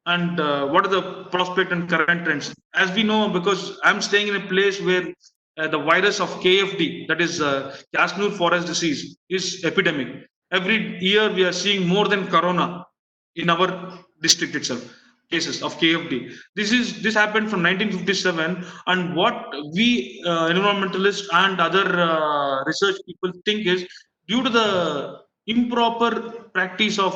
And what are the prospect and current trends? As we know, because I'm staying in a place where the virus of KFD, that is Casnur forest disease, is epidemic. Every year we are seeing more than corona in our district itself, cases of KFD. This happened from 1957, and what we environmentalists and other research people think is due to the improper practice of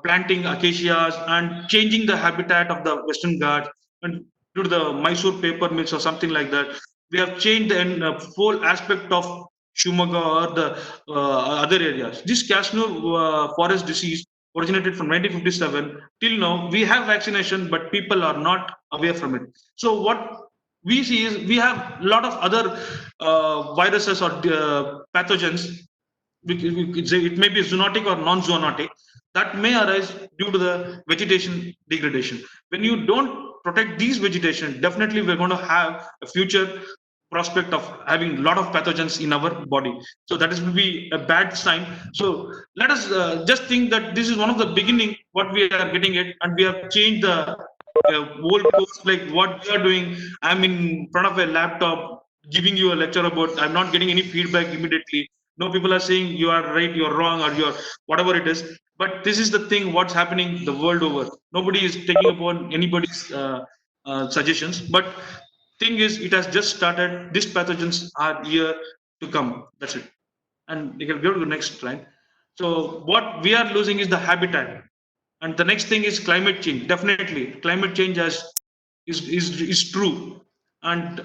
planting acacias and changing the habitat of the Western Ghats, and due to the Mysore paper mills or something like that, we have changed the whole aspect of Shumaga or the other areas. This Casnur forest disease originated from 1957 till now. We have vaccination, but people are not aware from it. So what we see is we have a lot of other viruses or pathogens. We could say it may be zoonotic or non-zoonotic, that may arise due to the vegetation degradation. When you don't protect these vegetation, definitely we're going to have a future prospect of having a lot of pathogens in our body. So that is will be a bad sign. So let us just think that this is one of the beginning what we are getting it, and we have changed the whole course, like what we are doing. I'm in front of a laptop giving you a lecture about, I'm not getting any feedback immediately. No, people are saying you are right, you're wrong, or you're whatever it is. But this is the thing what's happening the world over. Nobody is taking upon anybody's suggestions. But thing is, it has just started. These pathogens are here to come. That's it. And you can go to the next slide. So what we are losing is the habitat. And the next thing is climate change. Definitely, climate change is true. And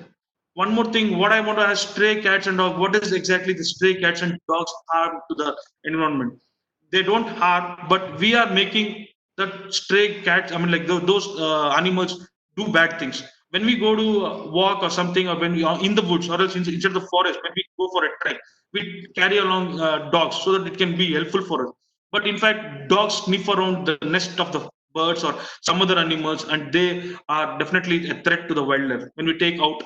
one more thing, what I want to ask, stray cats and dogs. What is exactly the stray cats and dogs harm to the environment? They don't harm, but we are making the stray cats. I mean, like those animals do bad things. When we go to walk or something, or when we are in the woods or else inside the forest, when we go for a trek, we carry along dogs so that it can be helpful for us. But in fact, dogs sniff around the nest of the birds or some other animals, and they are definitely a threat to the wildlife when we take out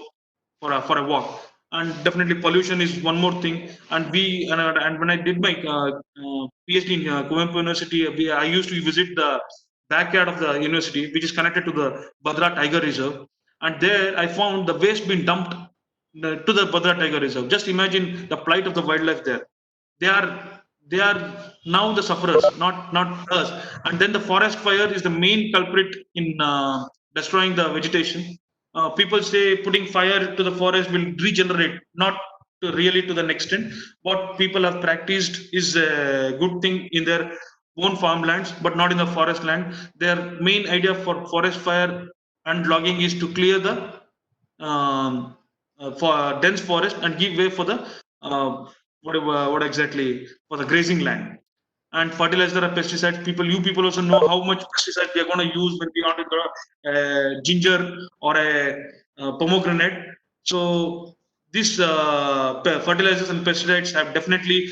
for a walk. And definitely pollution is one more thing. And when I did my PhD in Kuvempu University, I used to visit the backyard of the university, which is connected to the Bhadra Tiger Reserve. And there I found the waste being dumped to the Bhadra Tiger Reserve. Just imagine the plight of the wildlife there. They are now the sufferers, not us. And then the forest fire is the main culprit in destroying the vegetation. People say putting fire to the forest will regenerate, not really to the extent. What people have practiced is a good thing in their own farmlands, but not in the forest land. Their main idea for forest fire and logging is to clear the for dense forest and give way for the what exactly for the grazing land. And fertilizer or pesticides, you people also know how much pesticide we are going to use when we want to grow ginger or a pomegranate. So these fertilizers and pesticides have definitely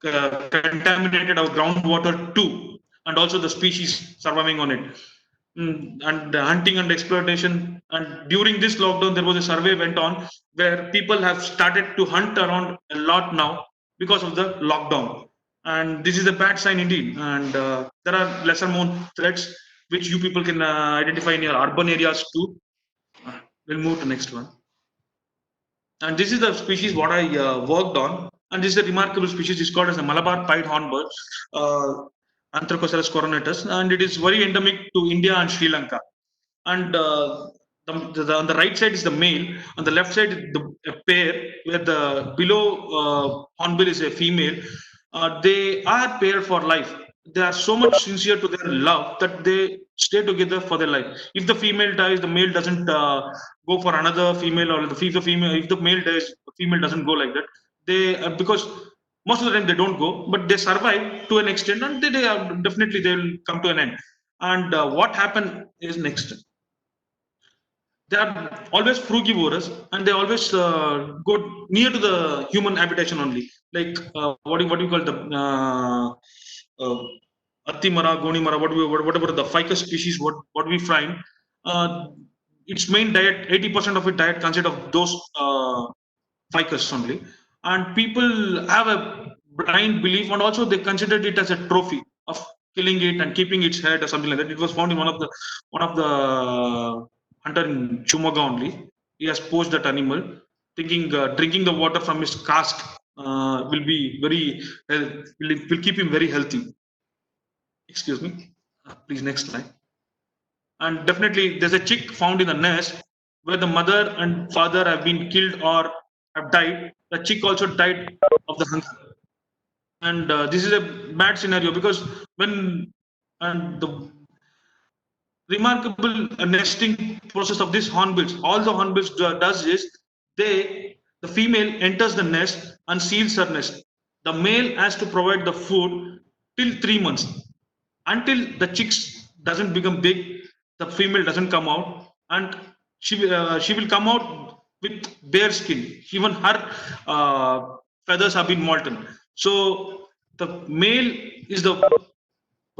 contaminated our groundwater too, and also the species surviving on it. And the hunting and exploitation. And during this lockdown, there was a survey went on where people have started to hunt around a lot now because of the lockdown. And this is a bad sign indeed. And there are lesser known threats which you people can identify in your urban areas too. We'll move to next one. And this is the species what I worked on. And this is a remarkable species. It's called as the Malabar pied hornbird, Anthracoceras coronatus, and it is very endemic to India and Sri Lanka. And on the right side is the male, on the left side is a pair, where the below hornbill is a female. They are paired for life. They are so much sincere to their love that they stay together for their life. If the female dies, the male doesn't go for another female, or if the male dies, the female doesn't go like that. They because most of the time they don't go, but they survive to an extent, and they are definitely they will come to an end. And what happened is next. They are always frugivorous, and they always go near to the human habitation only. Like what do you call the Attimara, Gonimara, whatever the ficus species, what we find, its main diet, 80% of its diet consists of those ficus only. And people have a blind belief, and also they considered it as a trophy of killing it and keeping its head or something like that. It was found in one of the hunter in Shumaga only. he has poached that animal, thinking drinking the water from his cask will be very will keep him very healthy. Excuse me. Please next slide. And definitely there's a chick found in the nest where the mother and father have been killed or have died. The chick also died of the hunger. And this is a bad scenario because when and the remarkable nesting process of these hornbills, all the hornbills does is the female enters the nest and seals her nest. The male has to provide the food till 3 months. Until the chicks doesn't become big, the female doesn't come out, and she will come out with bare skin. Even her feathers have been molten. So the male is the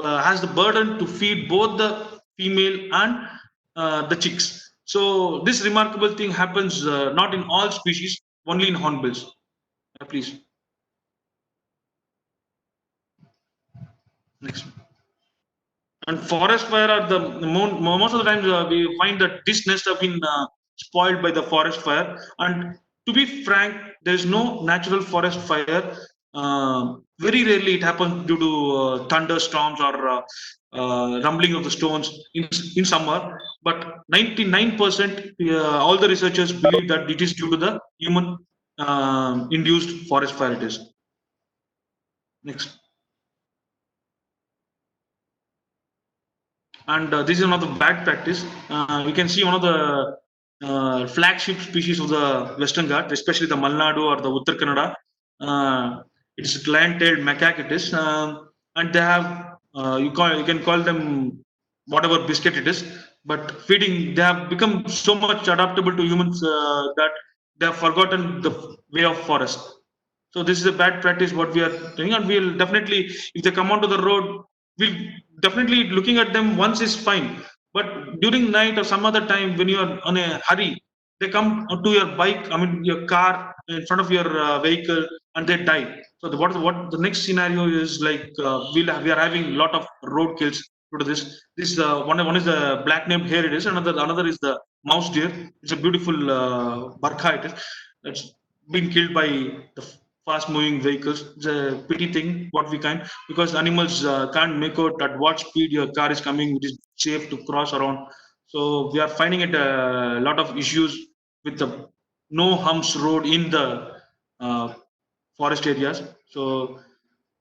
has the burden to feed both the female and the chicks. So this remarkable thing happens not in all species, only in hornbills. Please. Next. And forest fire are the most of the times we find that this nest have been spoiled by the forest fire. And to be frank, there is no natural forest fire. Very rarely it happens due to thunderstorms or rumbling of the stones in summer. But 99% all the researchers believe that it is due to the human induced forest fire. It is. Next. And this is another bad practice. We can see one of the flagship species of the Western Ghats, especially the Malnadu or the Uttar Kannada. It's lion-tailed macaque. It is, and they have you can call them whatever biscuit it is, but feeding they have become so much adaptable to humans that they have forgotten the way of forest. So this is a bad practice what we are doing, and we'll definitely, if they come onto the road, we'll definitely looking at them once is fine. But during night or some other time when you are on a hurry, they come to your bike, I mean your car in front of your vehicle, and they die. So what the next scenario is like we are having a lot of road kills due to this. This one is the black named hare it is, another is the mouse deer. It's a beautiful barkha it is. It's been killed by the fast moving vehicles. It's a pity thing what we can, because animals can't make out at what speed your car is coming, which is safe to cross around. So we are finding it a lot of issues with the no humps road in the forest areas. So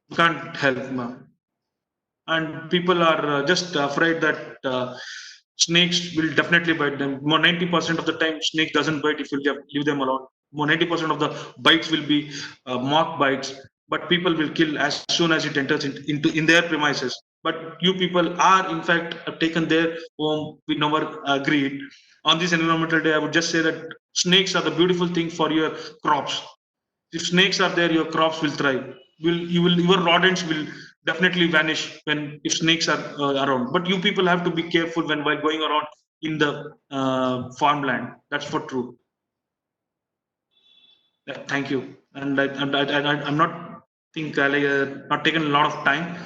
we can't help. And people are just afraid that snakes will definitely bite them. More 90% of the time, snake doesn't bite if you leave them alone. More 90% of the bites will be mock bites, but people will kill as soon as it enters into in their premises. But you people are in fact have taken their home. We never agreed. On this environmental day, I would just say that snakes are the beautiful thing for your crops. If snakes are there, your crops will thrive. Your rodents will definitely vanish when if snakes are around. But you people have to be careful while going around in the farmland. That's for true. Thank you. And I'm not not taken a lot of time.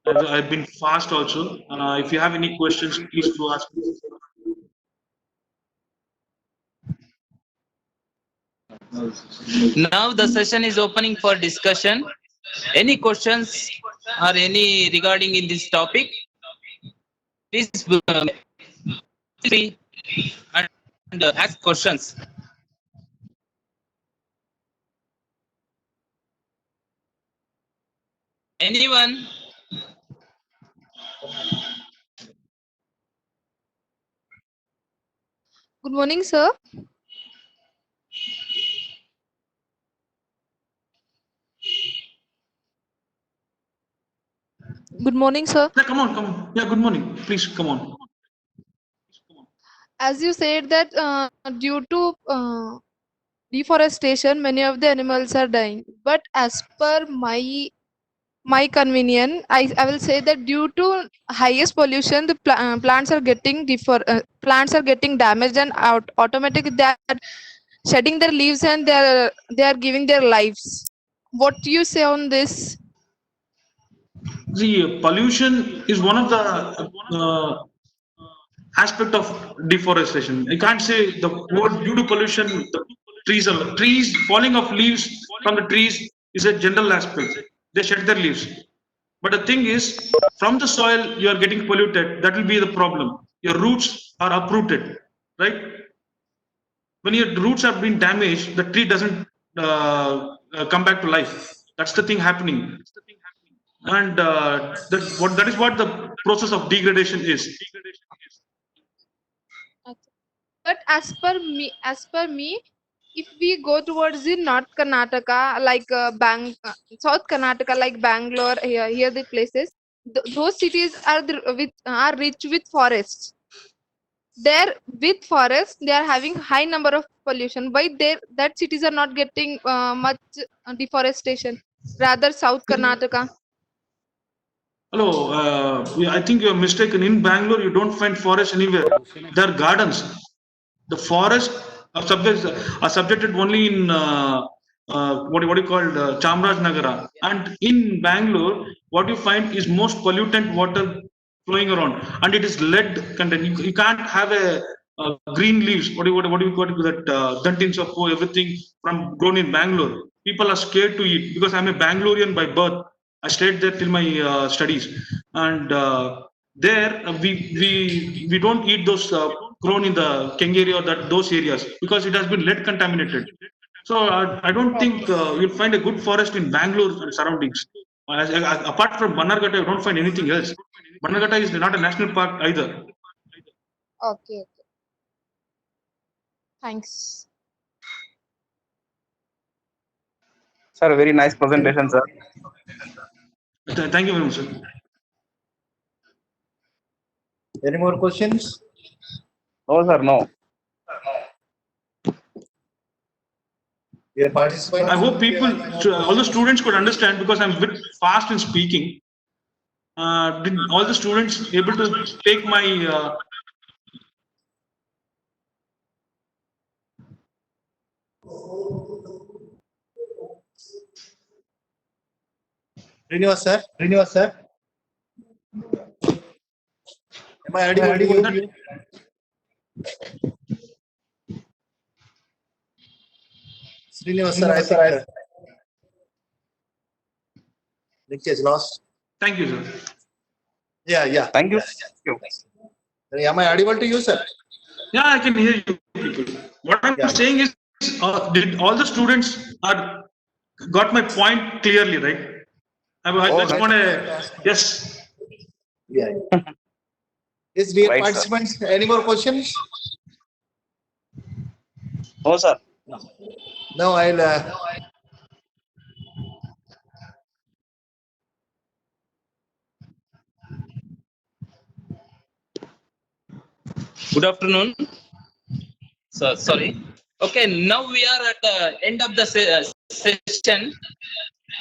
I've been fast also. If you have any questions, please do ask. Now the session is opening for discussion. Any questions or any regarding in this topic? Please free and ask questions. Anyone? Good morning, sir. Good morning, sir. Yeah, come on. Yeah, good morning. Please come on. As you said that due to deforestation, many of the animals are dying. But as per my convenience, I will say that due to highest pollution, the plants are getting plants are getting damaged, and automatically they are shedding their leaves and they are giving their lives. What do you say on this? The pollution is one of the aspect of deforestation. You can't say the word due to pollution, the trees falling of leaves from the trees is a general aspect. They shed their leaves. But the thing is, from the soil you are getting polluted, that will be the problem. Your roots are uprooted, right? When your roots have been damaged, the tree doesn't come back to life. That's the thing happening. And that is what the process of degradation is. But as per me, if we go towards the North Karnataka, like South Karnataka, like Bangalore, here the places, those cities are rich with forests. There with forests, they are having high number of pollution. Why that cities are not getting much deforestation? Rather South Karnataka. Hello, I think you're mistaken. In Bangalore, you don't find forest anywhere. There are gardens. The forest are subjected only in what do you call Chamarajnagara. And in Bangalore, what you find is most pollutant water flowing around, and it is lead content. You can't have a green leaves. What do you call it? That dantins of everything from grown in Bangalore. People are scared to eat because I'm a Bangalorean by birth. I stayed there till my studies, and there we don't eat those grown in the Keng area or those areas because it has been lead contaminated. So I don't think you'll find a good forest in Bangalore and surroundings. Apart from Bannerghatta, you don't find anything else. Bannerghatta is not a national park either. Okay. Thanks. Sir, very nice presentation, sir. Thank you very much, sir. Any more questions? No, sir, no. Dear participants, I hope all the students could understand because I'm a bit fast in speaking. Did all the students able to take my Srinivas sir. Am I audible to you? Srinivas sir, I think link is lost. Thank you, sir. Yeah. Thank you. Am I audible to you, sir? Yeah, I can hear you people. What I'm saying is, did all the students got my point clearly, right? I just want to, yes. Yeah. Yes, dear Right, sir. participants, any more questions? No, sir. No, I'll. Good afternoon. So sorry. Okay, now we are at the end of the session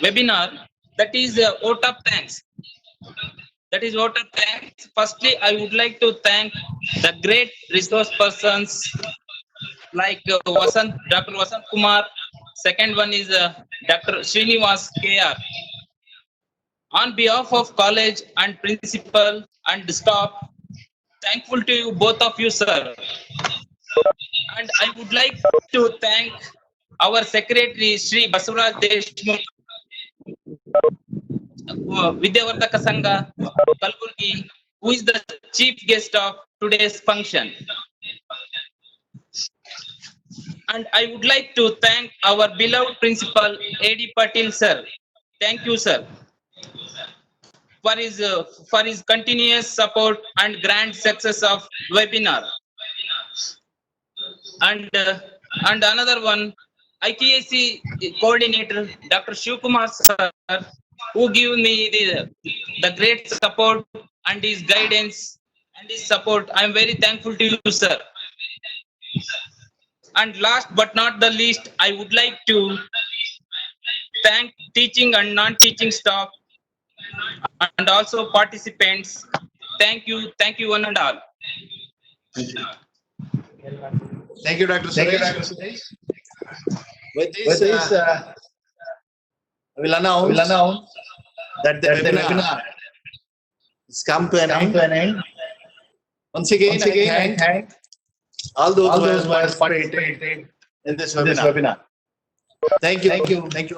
webinar. That is vote of thanks. Firstly, I would like to thank the great resource persons like Dr. Vasant Kumar. Second one is Dr. Srinivas KR. On behalf of college and principal and staff, thankful to you, both of you, sir. And I would like to thank our secretary, Sri Basavaraj Deshmukh, Vidyavardhaka Sangha, Kalburgi, who is the chief guest of today's function. And I would like to thank our beloved principal, A.D. Patil, sir. Thank you, sir, for his continuous support and grand success of webinar. And another one, ITAC coordinator, Dr. Shivkumar, sir, who give me the great support and his guidance and his support. I am very thankful to you, sir. And last but not the least, I would like to thank teaching and non-teaching staff and also participants. Thank you one and all. Thank you, Dr. Suresh. With this, I will announce that the webinar has come to an end. Once again, I thank all those who have participated in this webinar. Thank you. Thank you.